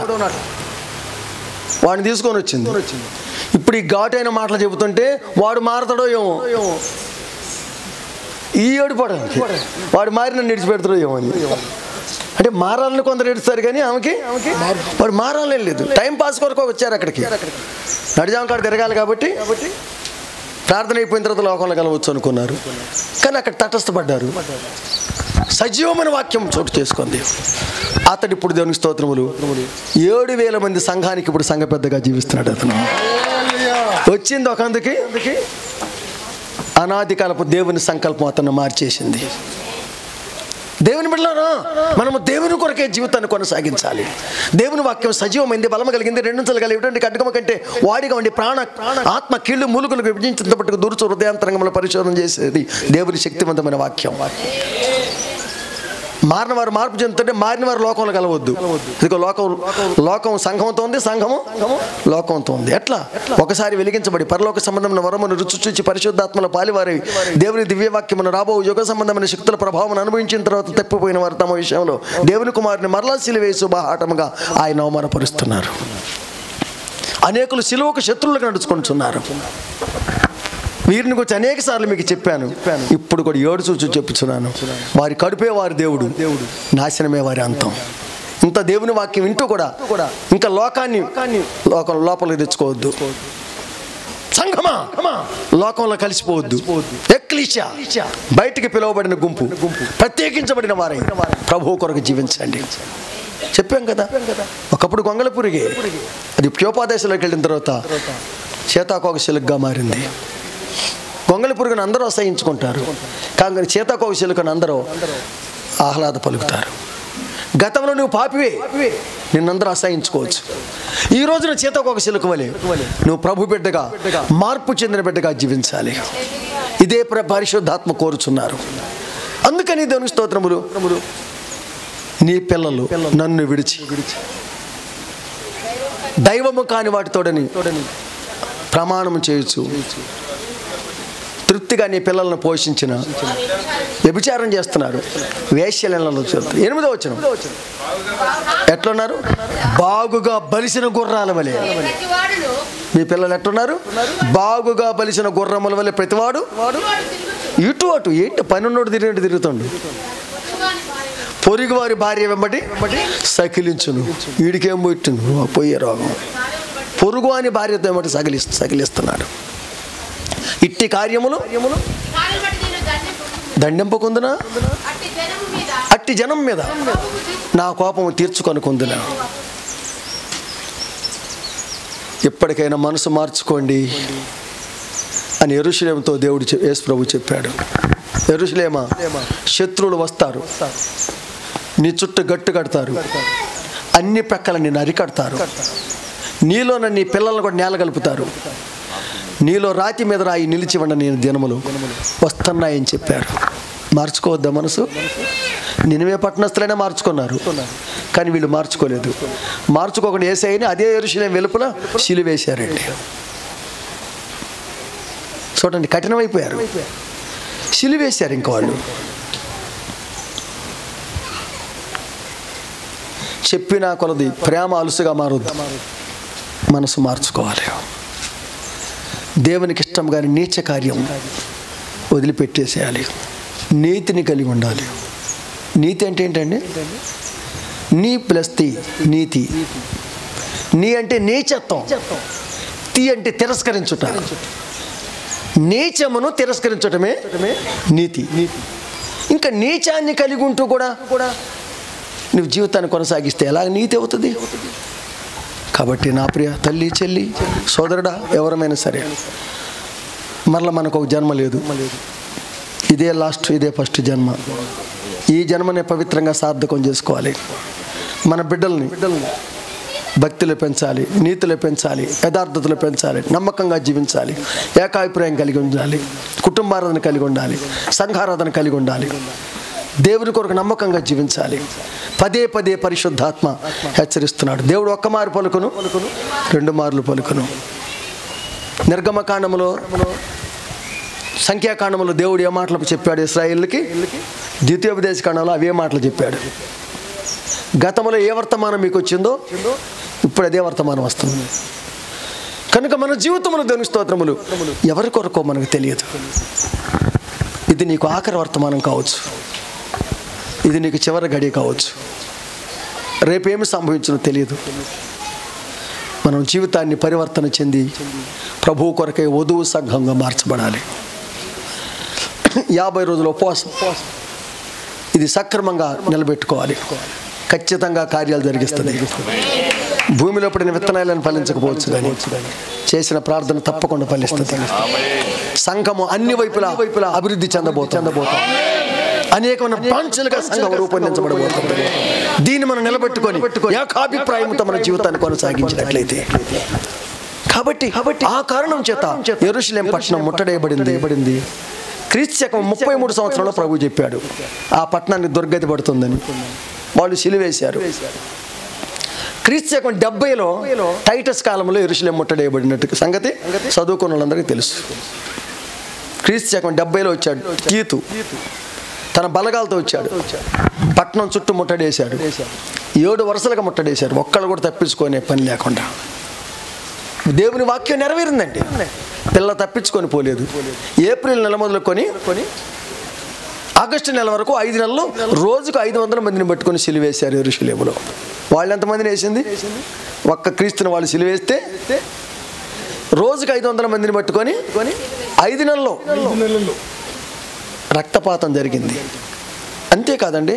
వాడిని తీసుకొని వచ్చింది. ఇప్పుడు ఈ ఘాటైన మాటలు చెబుతుంటే వాడు మారతాడో ఏమో, ఈ ఏడుపడానికి వాడు మారి నన్ను విడిచిపెడతాడో ఏమో అని. అంటే మారాలని కొందరు ఏడుస్తారు, కానీ ఆమెకి వాడు మారాలని లేదు. టైం పాస్ కొరకు వచ్చారు అక్కడికి. నడిజాం కాడ తిరగాలి కాబట్టి ప్రార్థన అయిపోయిన తర్వాత లోకంలో కలవచ్చు అనుకున్నారు, కానీ అక్కడ తటస్థపడ్డారు. సజీవమైన వాక్యం చోటు చేసుకుంది. అతడు ఇప్పుడు దేవునికి స్తోత్రములు 7,000 మంది సంఘానికి ఇప్పుడు సంఘ పెద్దగా జీవిస్తున్నాడు. అతను వచ్చింది ఒక అందుకి అనాది కాలపు దేవుని సంకల్పం అతను మార్చేసింది. దేవుని బిడ్డలారా, మనము దేవుని కొరకే జీవితాన్ని కొనసాగించాలి. దేవుని వాక్యం సజీవమైంది, బలము కలిగింది, రెండింతలు కలిగినటువంటి ఖడ్గము కంటే వాడిగా ఉండి ప్రాణ ఆత్మ కీళ్ళు మూలుగులకు విభజించినప్పటికీ దూర్చు హృదయాంతరంగంలో పరిశోధన చేసేది దేవుని శక్తివంతమైన వాక్యం. మారిన వారు మార్పు చెందుతుంటే మారిన వారు లోకంలో కలవద్దు. ఇదిగో లోకం సంఘంతో ఉంది, సంఘము లోకంతో ఉంది. ఎట్లా? ఒకసారి వెలిగించబడి పరలోక సంబంధమైన వరమును రుచి చూచి పరిశుద్ధాత్మల పాలివారి దేవుని దివ్యవాక్యమును రాబో యుగ సంబంధమైన శక్తుల ప్రభావం అనుభవించిన తర్వాత తప్పిపోయిన వారు తమ విషయంలో దేవుని కుమారుని మరలా సిలువేసి బాహాటముగా ఆయన అవమానపరుస్తున్నారు. అనేకులు సిలువకు శత్రువులకు నడుచుకుంటున్నారు. వీరిని గురించి అనేక సార్లు మీకు చెప్పాను, ఇప్పుడు కూడా ఏడు చూచు చెప్పుచున్నాను. వారి కడుపే వారి దేవుడు, నాశనమే వారి అంతం. ఇంత దేవుని వాక్యం వింటూ కూడా ఇంకా లోకాన్ని లోపలికి తెచ్చుకోవద్దు. సంఘమా, లోకంలో కలిసిపోవద్దు. ఎక్లీషియా, బయటికి పిలువబడిన గుంపు, ప్రత్యేకించబడిన వారై ప్రభువు కొరకు జీవించండి. చెప్పాం కదా, ఒకప్పుడు గొంగళ పురిగే, అది ప్యోపాదేశంలోకి వెళ్ళిన తర్వాత చేతాకోక శిలుకగా మారింది. గొంగళి పురుగును అందరూ అసహించుకుంటారు, కానీ చేతాకోక శిలుకను అందరూ ఆహ్లాద పలుకుతారు. గతంలో నువ్వు పాపివే, నిన్నందరూ అసహించుకోవచ్చు. ఈ రోజున చేతాకోక శిలుక వలె నువ్వు ప్రభు బిడ్డగా, మార్పు చెందిన బిడ్డగా జీవించాలి. ఇదే పరిశుద్ధాత్మ కోరుచున్నారు. అందుకని దేవుని స్తోత్రములు. నీ పిల్లలు నన్ను విడిచి దైవము కాని వాటితోడని ప్రమాణము చేయొచ్చు. తృప్తిగా నీ పిల్లలను పోషించిన వ్యభిచారం చేస్తున్నారు, వేశ్యలలో. 8వ వచనం, ఎట్లున్నారు? బాగుగా బలిసిన గుర్రాల వలె. మీ పిల్లలు ఎట్లున్నారు? బాగుగా బలిసిన గుర్రముల వలె ప్రతివాడు ఇటు అటు. ఏంటి పనున్నోడు తిరుగుతుండు. పొరుగు వారి భార్య వెంబడి సకిలించును. వీడికేం పోయిట్టు పోయే రోగం. పొరుగు అని భార్యతో ఏమంటే సకిలిస్తున్నాడు. ఇట్టి కార్యములు దండింపకుందునా, అట్టి జనం మీద నా కోపము తీర్చుకొనుకుందునా. ఎప్పటికైనా మనసు మార్చుకోండి అని యెరూషలేముతో దేవుడు యేసు ప్రభు చెప్పాడు. యెరూషలేమా, శత్రువులు వస్తారు, నీ చుట్టూ గట్టు కడతారు, అన్ని ప్రక్కల నిన్ను అరికడతారు, నీలోన నీ పిల్లలను కూడా నేల కలుపుతారు, నీలో రాతి మీద రాయి నిలిచి ఉన్న నేను దినములు వస్తున్నాయని చెప్పారు. మార్చుకోవద్దా మనసు? నినివే పట్టణస్థులైనా మార్చుకున్నారు, కానీ వీళ్ళు మార్చుకోలేదు. మార్చుకోకుండా యేసయ్యని అదే యెరూషలేము వెలుపల సిలువేశారండి. చూడండి, కఠినమైపోయారు, సిలువేశారు. ఇంక వాళ్ళు చెప్పినా కొలది ప్రేమ అలుసుగా మారొద్దు. మనసు మార్చుకోవాలి. దేవునికి ఇష్టం కానీ నీచ కార్యం వదిలిపెట్టేసేయాలి. నీతిని కలిగి ఉండాలి. నీతి అంటే ఏంటండి? నీ ప్లస్ తి, నీతి. నీ అంటే నీచత్వం, తి అంటే తిరస్కరించుట. నీచమును తిరస్కరించటమే నీతి. ఇంకా నీచాన్ని కలిగి ఉంటూ కూడా నువ్వు జీవితాన్ని కొనసాగిస్తే ఎలా నీతి అవుతుంది? కాబట్టి నా ప్రియ తల్లి, చెల్లి, సోదరుడా, ఎవరమైనా సరే, మరలా మనకు ఒక జన్మ లేదు. ఇదే లాస్ట్, ఇదే ఫస్ట్ జన్మ. ఈ జన్మని పవిత్రంగా సార్థకం చేసుకోవాలి. మన బిడ్డల్ని భక్తిలో పెంచాలి, నీతిలో పెంచాలి, యథార్థతలో పెంచాలి, నమ్మకంగా జీవించాలి, ఏకాభిప్రాయం కలిగి ఉండాలి, కుటుంబారాధన కలిగి ఉండాలి, సంఘారాధన కలిగి ఉండాలి, దేవుని కొరకు నమ్మకంగా జీవించాలి. పదే పదే పరిశుద్ధాత్మ హెచ్చరిస్తున్నాడు. దేవుడు ఒక్క మారు పలుకును, 2 మార్లు పలుకును. నిర్గమకాండములో, సంఖ్యాకాండములో దేవుడు ఏ మాటలు చెప్పాడు ఇశ్రాయేలుకి, ద్వితీయోపదేశ కాండంలో అవే మాటలు చెప్పాడు. గతంలో ఏ వర్తమానం మీకు వచ్చిందో ఇప్పుడు అదే వర్తమానం వస్తుంది. కనుక మన జీవితంలో దేవుని స్తోత్రములు ఎవరి కొరకో మనకు తెలియదు. ఇది నీకు ఆఖరి వర్తమానం కావచ్చు, ఇది నీకు చివరి గడియ కావచ్చు, రేపేమి సంభవించినో తెలియదు. మనం జీవితాన్ని పరివర్తన చెంది ప్రభువు కొరకై వధువు సంఘంగా మార్చబడాలి. 50 రోజుల ఉపవాసం ఇది సక్రమంగా నిలబెట్టుకోవాలి. ఖచ్చితంగా కార్యాలు జరిగిస్తుంది. భూమిలో పడిన విత్తనాలను ఫలించకపోవచ్చు, కానీ చేసిన ప్రార్థన తప్పకుండా ఫలిస్తుంది. సంఘము అన్ని వైపులా అభివృద్ధి చెందబోతుంది. అనేకమైన బ్రాంచ్లుగా సంఘం రూపొందించబడబోతుంది. దీన్ని మనం నిలబెట్టుకొని ఏకాభిప్రాయంతో మన జీవితాన్ని కొనసాగించినట్లయితే, కాబట్టి ఆ కారణం చేత యెరూషలేం పట్టణం ముట్టడేయబడింది. క్రీస్తు శకం 33 సంవత్సరంలో ప్రభు చెప్పాడు ఆ పట్టణాన్ని దుర్గతి పడుతుందని. వాళ్ళు సిలువేశారు. క్రీస్తు శకం 70లో టైటస్ కాలంలో యెరూషలేం ముట్టడేయబడినట్టు సంగతి చదువుకున్న వాళ్ళందరికీ తెలుసు. క్రీస్తు శకం 70లో వచ్చాడు తీతు, తన బలగాలతో వచ్చాడు. పట్టణం చుట్టూ ముట్టడేశాడు. 7 వరుసలుగా ముట్టడేశారు. ఒక్కళ్ళు కూడా తప్పించుకునే పని లేకుండా. దేవుని వాక్యం నెరవేరిందండి. పిల్ల తప్పించుకొని పోలేదు. ఏప్రిల్ నెల మొదలుకొని ఆగస్టు నెల వరకు 5 నెలలు రోజుకు 500 మందిని పట్టుకొని సిలువేశారు యెరూషలేములో. వాళ్ళు ఎంతమందిని వేసింది? ఒక్క క్రీస్తుని వాళ్ళు సిలువేస్తే రోజుకు 500 మందిని పట్టుకొని 5 నెలల్లో రక్తపాతం జరిగింది. అంతేకాదండి,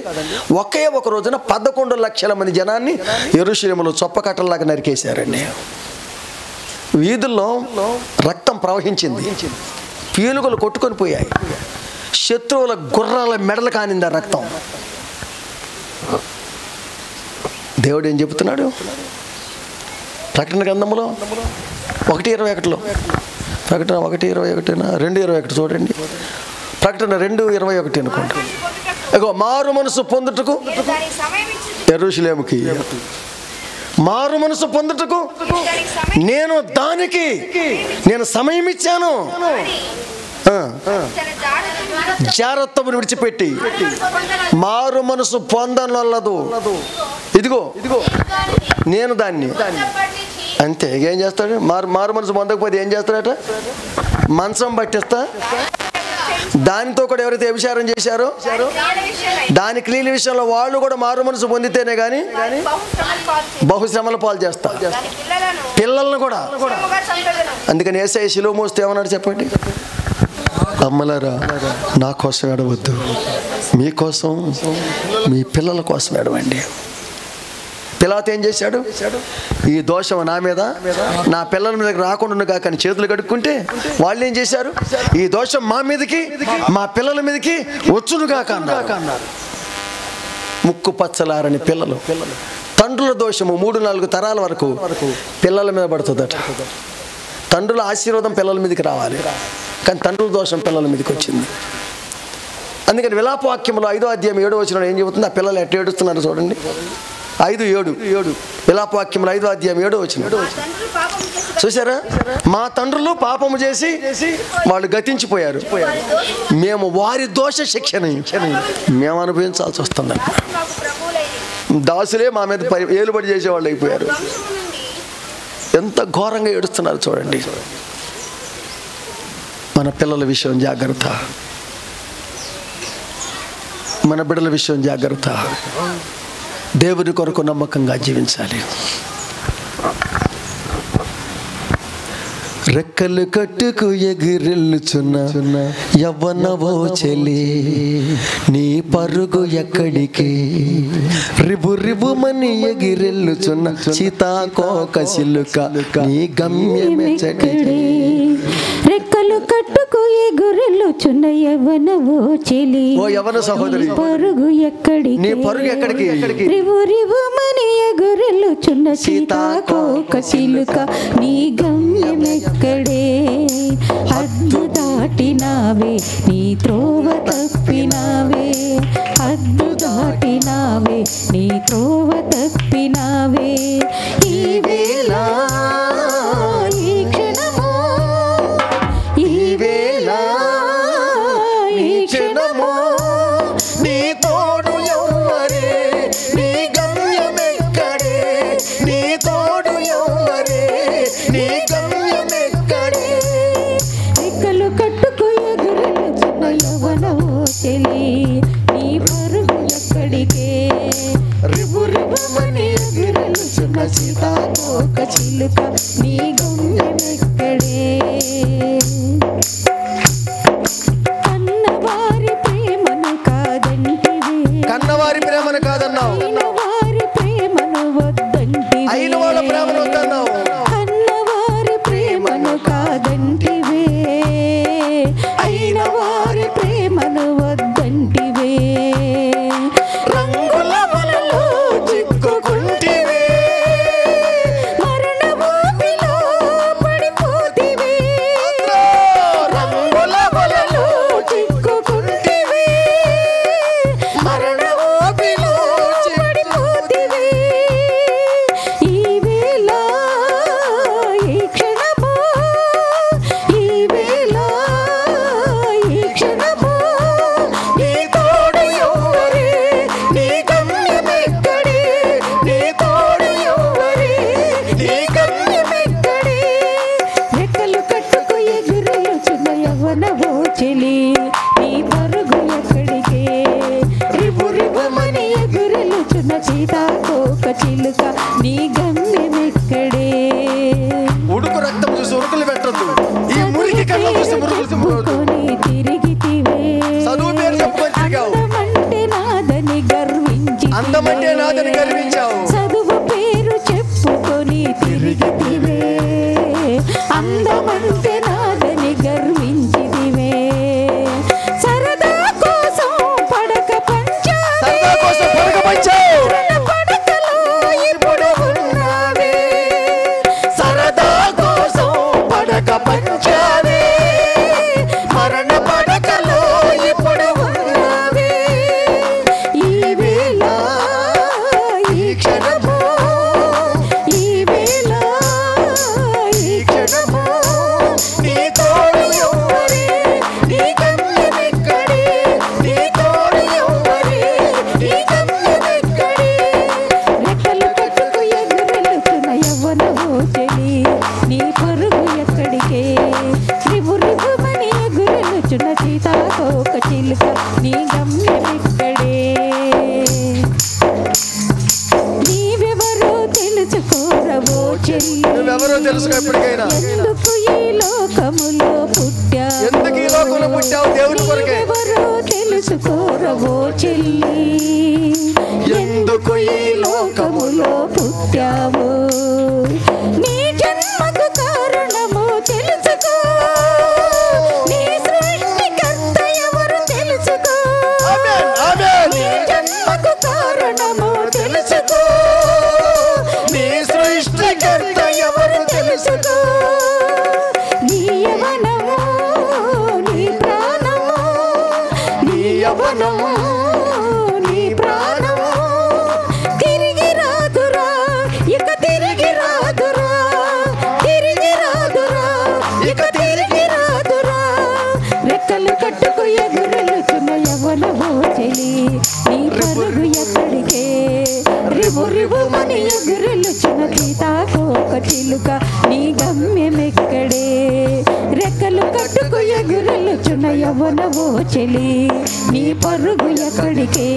ఒకే ఒక రోజున 11 లక్షల మంది జనాన్ని యెరూషలేములో చొప్పకట్టల్లాగా నరికేశారండి. వీధుల్లో రక్తం ప్రవహించింది, పీలుగులు కొట్టుకొని పోయాయి, శత్రువుల గుర్రాల మెడలు కానింది ఆ రక్తం. దేవుడు ఏం చెబుతున్నాడు? ప్రకటన గ్రంథంలో 1:21, ప్రకటన 1:21, 2:21 చూడండి. ప్రకటన 2:21 అనుకోండి. ఇగో మారు మనసు పొందుటకు యెరూషలేముకి, మారు మనసు పొందుటకు నేను సమయం ఇచ్చాను. జాగ్రత్తను విడిచిపెట్టి మారు మనసు పొందనొల్లదు. ఇదిగో నేను దాన్ని అంతే. ఏం చేస్తాడు? మారు మనసు పొందకపోతే ఏం చేస్తాడట? మంచం పట్టిస్తా. దానితో కూడా ఎవరైతే వ్యభిచారం చేశారో దాని క్రియల విషయంలో వాళ్ళు కూడా మారు మనసు పొందితేనే కానీ బహుశ్రమల పాలు చేస్తా, పిల్లలను కూడా. అందుకని యేసయ్య శిలువ మోస్తే ఏమన్నాడు చెప్పండి? అమ్మలారా, నా కోసం ఏడవద్దు, మీకోసం మీ పిల్లల కోసం ఏడవండి. పిలాతు ఏం చేశాడు? ఈ దోషం నా మీద, నా పిల్లల మీదకి రాకుండా కాకని చేతులు కడుక్కుంటే వాళ్ళు ఏం చేశారు? ఈ దోషం మా మీదకి, మా పిల్లల మీదకి వచ్చునుగా అన్నారు. ముక్కు పచ్చలారని పిల్లలు. తండ్రుల దోషము 3-4 తరాల వరకు పిల్లల మీద పడుతుందట. తండ్రుల ఆశీర్వాదం పిల్లల మీదకి రావాలి, కానీ తండ్రుల దోషం పిల్లల మీదకి వచ్చింది. అందుకని విలాపవాక్యంలో 5వ అధ్యాయం 7వ వచనంలో ఏం చెబుతుంది? ఆ పిల్లలు ఎట్లా ఏడుస్తున్నారు చూడండి. 5:7 విలాపవాక్యంలో 5వ అధ్యాయం 7వ వచనం చూసారా? మా తండ్రులు పాపము చేసి వాళ్ళు గతించిపోయారు, మేము వారి దోష శిక్షని మేము అనుభవించాల్సి వస్తుంది. దాసులే మా మీద ఏలుబడి చేసేవాళ్ళు అయిపోయారు. ఎంత ఘోరంగా ఏడుస్తున్నారు చూడండి. మన పిల్లల విషయం జాగ్రత్త, మన బిడ్డల విషయం జాగ్రత్త. దేవుని కొరకు నమ్మకంగా జీవించాలి. రెక్కలు కట్టుకు ఎగిరెళ్ళుచున్న యవ్వనవో చెలి, నీ పరుగు ఎక్కడికి? రిబు రిబుమని ఎగిరెళ్ళుచున్న సీతాకోక సిలుక, నీ గమ్యమెచ్చటికి? రెక్కలు కట్టుకు ఎగురెళ్ళుచున్న యవ్వనవో చెలి, ఓ యవ్వన సహోదరి, పరుగు ఎక్కడికి, నీ పరుగు ఎక్కడికి? రివు రివుమని ఎగురెళ్ళుచున్న సీతాకోక చిలుక, నీ గమ్యమెక్కడే? హద్దు దాటినావే, నీ త్రోవ తప్పినావే, హద్దు దాటినావే, నీ త్రోవ తప్పినావే. ఈ వేళ ఈ క్షణము, ఈ వేళ ఈ క్షణము, నీ తోడు ఎవ్వరే, నీ గమ్యమెక్కడే? నీ తోడు ఎవ్వరే, నీ గమ్యమెక్కడే? రెక్కలు కట్టుకు ఎగురెళ్ళుచున్న యవ్వనవో చెలి, నీ పరుగు ఎక్కడికే? రివు రివుమని ఎగురెళ్ళుచున్న సీతాకోక చిలుక, నీ గమ్యమెక్కడే? కన్నవారి ప్రేమను కాదంటివే, కన్నవారి ప్రేమను కాదన్నావు, అయిన వారి ప్రేమను వద్దంటివే, అయిన వాళ్ళ ప్రేమను వద్దన్నావు. కన్నవారి ప్రేమను కాదంటివే, అయిన వారి ప్రేమను వద్దంటివే. రంగుల వలలో చిక్కుకుంటివే, మరణ ఊబిలో పడిపోతివే. రంగుల వలలో చిక్కుకుంటివే, మరణ ఊబిలో పడిపోతివే. ఈ వేళ ఈ క్షణము, ఈ వేళ ఈ క్షణము, నీ తోడు ఎవ్వరే, నీ గమ్యమెక్కడే? నీ తోడు ఎవ్వరే, నీ గమ్యమెక్కడే? రెక్కలు కట్టుకు ఎగురెళ్ళుచున్న యవ్వనవో చెలి, నీ పరుగు ఎక్కడికే? రివు రివుమని ఎగురెళ్ళుచున్న సీతాకోక చిలుక, నీ గమ్యమెక్కడే? ఉడుకు రక్తం చూసి ఉరుకులు పెట్టద్దు, ఈ మురికి కళ్ళ చూసి మురుకులు చెప్పుకొని తిరిగితివే, చదువు పేరు చెప్పుకొని తిరిగావు, అందమంటే నాదని గర్వించి, అందమంటే నాదని గర్వించావు. చదువు పేరు చెప్పుకొని తిరిగితివే, అందమంటే నాదని గర్వించితివే. సరదా కోసం పడక పంచావే, సరదా కోసం పడక పంచావు, పడకలో ఇప్పుడు ఉన్నావే. సరదా కోసం పడక పంచావే, మరణ పడకలో ఇప్పుడు ఉన్నావే. ఈ వేళ ఈ క్షణము, ఈ వేళ ఈ క్షణము, నీ తోడు ఎవ్వరే, నీ గమ్యమెక్కడే? నీ తోడు ఎవ్వరే, నీ గమ్యమెక్కడే? రెక్కలు కట్టుకు ఎగురెళ్ళుచున్న యవ్వనవో చెలి, నీ పరుగు ఎక్కడికే? రివు రివుమని ఎగురెళ్ళుచున్న సీతాకోక చిలుక, నీ గమ్యమెక్కడే? నీవెవరో తెలుసుకోరవో చెల్లి, నువ్వెవరో తెలుసుకో ఎప్పటికైనా. ఎందుకు ఈ లోకములో పుట్టావు? ఎందుకు ఈ లోకంలో పుట్టావు? దేవుని కొరకే. నీవెవరో తెలుసుకోరవో చెల్లి, ఎందుకు ఈ లోకములో పుట్టావు? నీ జన్మకు కారణము తెలుసుకో, నీ సృష్టికర్త ఎవరు తెలుసుకో. ఆమేన్, ఆమేన్. నీ జన్మకు కారణము తెలుసుకో, నీ సృష్టికర్త ఎవరు తెలుసుకో. నీ యవ్వనము, నీ ప్రాణము, నీ యవ్వనము, నీ ప్రాణము తిరిగి రాదురా, ఇక తిరిగి రాదురా, తిరిగి రాదురా, ఇక తిరిగి రాదురా. రెక్కలు కట్టుకు ఎగురెళ్ళుచున్న యవ్వనవో చెలి, నీ పరుగు ఎక్కడికే? రివు రివుమని ఎగురెళ్ళుచున్న సీతాకోక చిలుక, నీ గమ్యమెక్కడే? రెక్కలు కట్టుకు ఎగురెళ్ళుచున్న యవ్వనవో చెలి, నీ పరుగు ఎక్కడికే?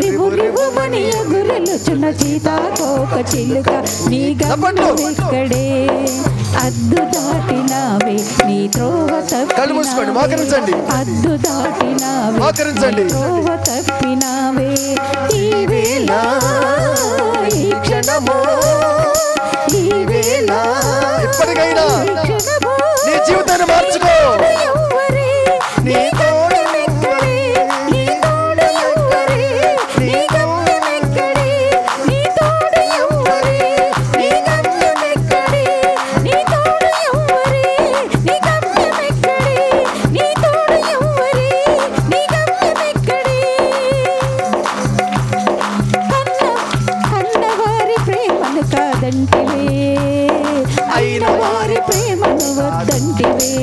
రివు రివుమని ఎగురెళ్ళుచున్న సీతాకోక చిలుక, నీ గమ్యమెక్కడే? అద్దు దాటినావే, నీ త్రోవ కళ్ళు మూసుకోండి, మోకరించండి. తప్పినావే, అద్దు దాటినావే, మోకరించండి. నీ త్రోవ తప్పినావే. ఈ వేళ ఈ క్షణము, ఈ వేళ ఇప్పటికైనా ఈ క్షణము, నీ నీ జీవితాన్ని మార్చుకో. నీ తోడు ఎక్కడే, నీ తోడు ఎక్కడే, నీ గమ్యం ఎక్కడే, నీ తోడు ఎవ్వరే, నీ గమ్యం ఎక్కడే, నీ తోడు ఎవ్వరే, నీ గమ్యం ఎక్కడే, నీ తోడు ఎవ్వరే, నీ గమ్యం ఎక్కడే. కన్నవారి ప్రేమను కాదంటివే, అయిన వారి ప్రేమను వద్దంటివే,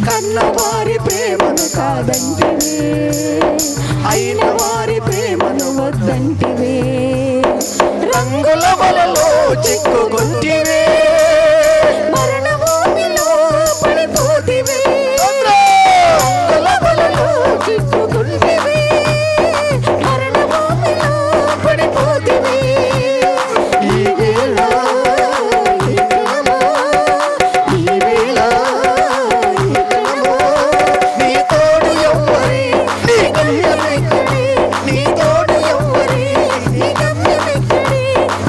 కన్నవారి ప్రేమను కాదంటివే, అయిన వారి ప్రేమను వద్దంటివే. రంగుల వలలో చిక్కుకుంటివే, మరణ భూమిలో పడిపోతివే, రంగుల వలలో చిక్కుకుంటివే, మరణ భూమిలో పడిపోతివే. ఈ వేళ ఈ క్షణమో, ఈ వేళ ఈ క్షణమో, నీ తోడు ఎవ్వరే, నీ గమ్యం ఎక్కడే, నీ తోడు ఎవ్వరే, నీ గమ్యం ఎక్కడే,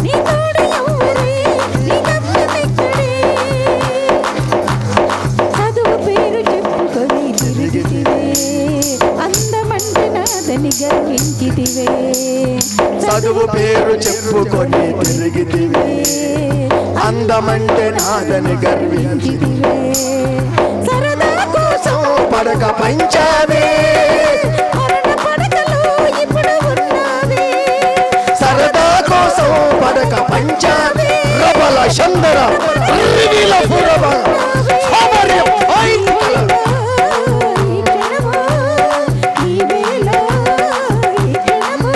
నీ తోడు ఎవ్వరే, నీ గమ్యం ఎక్కడే. చదువు పేరు చెప్పుకొని తిరిగితివే, అందమంటే నాదని గర్వించితివే. చదువు పేరు చెప్పుకొని తిరిగితివే, అందమంటే నాదని గర్వించితివే. సరదా కోసం పడక పంచావే, మరణ పడకలో ఇప్పుడు ఉన్నావే. సరదా కోసం పడక పంచావే. రబల చందర రివిల పురవ సమర్య ఐంతల. ఈ క్షణమో, ఈ వేళ ఈ క్షణమో,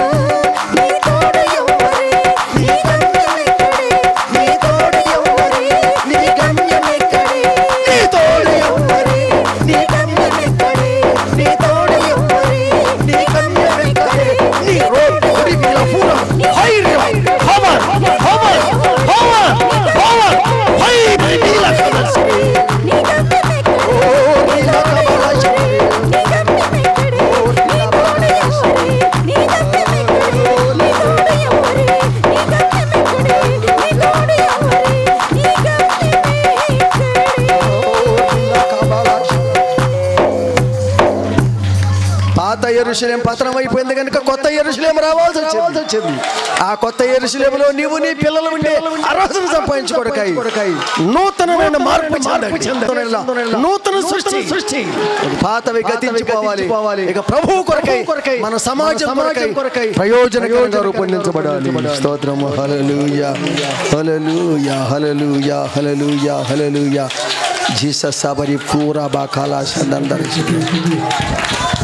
నీ తోడు ఎవ్వరే, నీ గమ్యం ఎక్కడే, నీ తోడు ఎవ్వరే, నీ గమ్యం ఎక్కడే, నీ తోడు ఎవ్వరే, నీ గమ్యం ఎక్కడే, నీ తోడు ఎవ్వరే, నీ గమ్యం ఎక్కడే, నీ రోడ్డు రివిల పుర హైర్య హవర్ హవర్ హవర్ హవర్ హై రివిల కదసి. నీ గమ్యం ఎక్కడే, ఓ నీల కబల చంద్ర, నీ గమ్యం ఎక్కడే, నీ తోడు ఎవ్వరే, నీ గమ్యం ఎక్కడే, నీ తోడు ఎవ్వరే, నీ గమ్యం ఎక్కడే, నీ తోడు ఎవ్వరే, నీ గమ్యం పాత యెరూషలేము పతనం అయిపోయింది కనుక కొత్త యెరూషలేము రావాల్సి వచ్చింది. ఆ కొత్త యెరూషలేములో నీవు నీ పిల్లలు ఉండే అర్హతను సంపాదించుకోవడకాయి నూతనమైన మార్పు చెందాలి. నూతన సృష్టి. పాతవి గతించిపోవాలి. ఇక ప్రభువు కొరకై మన సమాజం కొరకై ప్రయోజనకరంగా రూపొందించబడాలి. స్తోత్రము. హల్లెలూయా హల్లెలూయా హల్లెలూయా హల్లెలూయా హల్లెలూయా. జీసస్ సబరి పూరా బాకాలా సందందరి.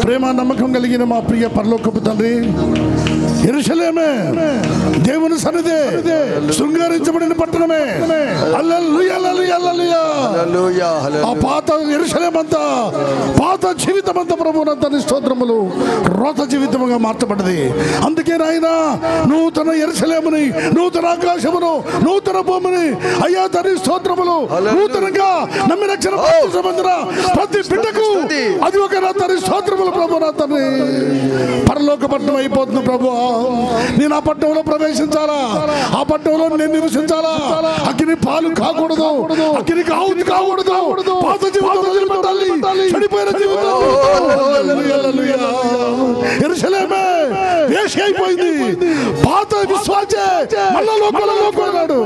ప్రేమ నమ్మకం కలిగిన మా ప్రియ పరలోకపు తండ్రి, యెరూషలేమే దేవుని సన్నిధి, శృంగారించబడిన పట్టణమే. హల్లెలూయా హల్లెలూయా హల్లెలూయా. హల్లెలూయా ఆ హల్లెలూయా. పాత యెరూషలేము అంతా, పాత జీవితం అంతా ప్రభువునంతని స్తోత్రములు రోత జీవితముగా మార్చబడ్డది. అందుకే నాయన నూతన యెరూషలేముని, నూతన ఆకాశమును, నూతన భూమిని అయ్యా తని స్తోత్రములు నూతనంగా నమ్మి రక్షణ పొందిన ప్రతి బిడ్డకు అది ఒక తని స్తోత్రములు ప్రభు. నా తండ్రి పరలోక పట్టణం అయిపోతుంది ప్రభు. నేను ఆ పట్టణంలో ప్రవేశించాలా, ఆ పట్టణంలో నేను నివసించాలా. అగ్ని పాలు కాకూడదు, అగ్నికి ఆహుతి కాకూడదు. పాత జీవితం వదిలిపెట్టాలి, చెడిపోయిన జీవితం. యెరూషలేమే వేషి అయిపోయింది. పాత విశ్వాసే మళ్ళా లోకంలో కొన్నాడు.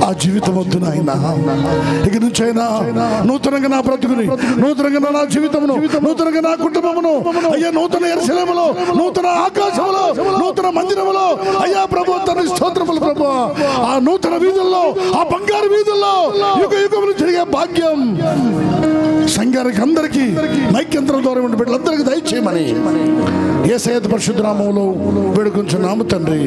ఆ జీవితం వద్దు నాయన. ఇక నుంచి అయినా నూతనంగా నా బ్రతుకుని, నూతనంగా నా జీవితమును, నూతనంగా నా కుటుంబమును అయ్యా నూతన యెరూషలేములో, నూతన ఆకాశములో, నూతన మందిరములో అయ్యా ప్రభు తన స్తోత్రములు ప్రభు. ఆ నూతన వీధుల్లో, ఆ బంగారు వీధుల్లో యుగ యుగములు జరిగే భాగ్యం సంఘానికి అందరికీ మైక్యంత్రం ద్వారా ఉండే బిడ్డలందరికీ దయచేయమని యేసయ్య పరిశుద్ధ నామములో వేడుకొంచున్నాము తండ్రి.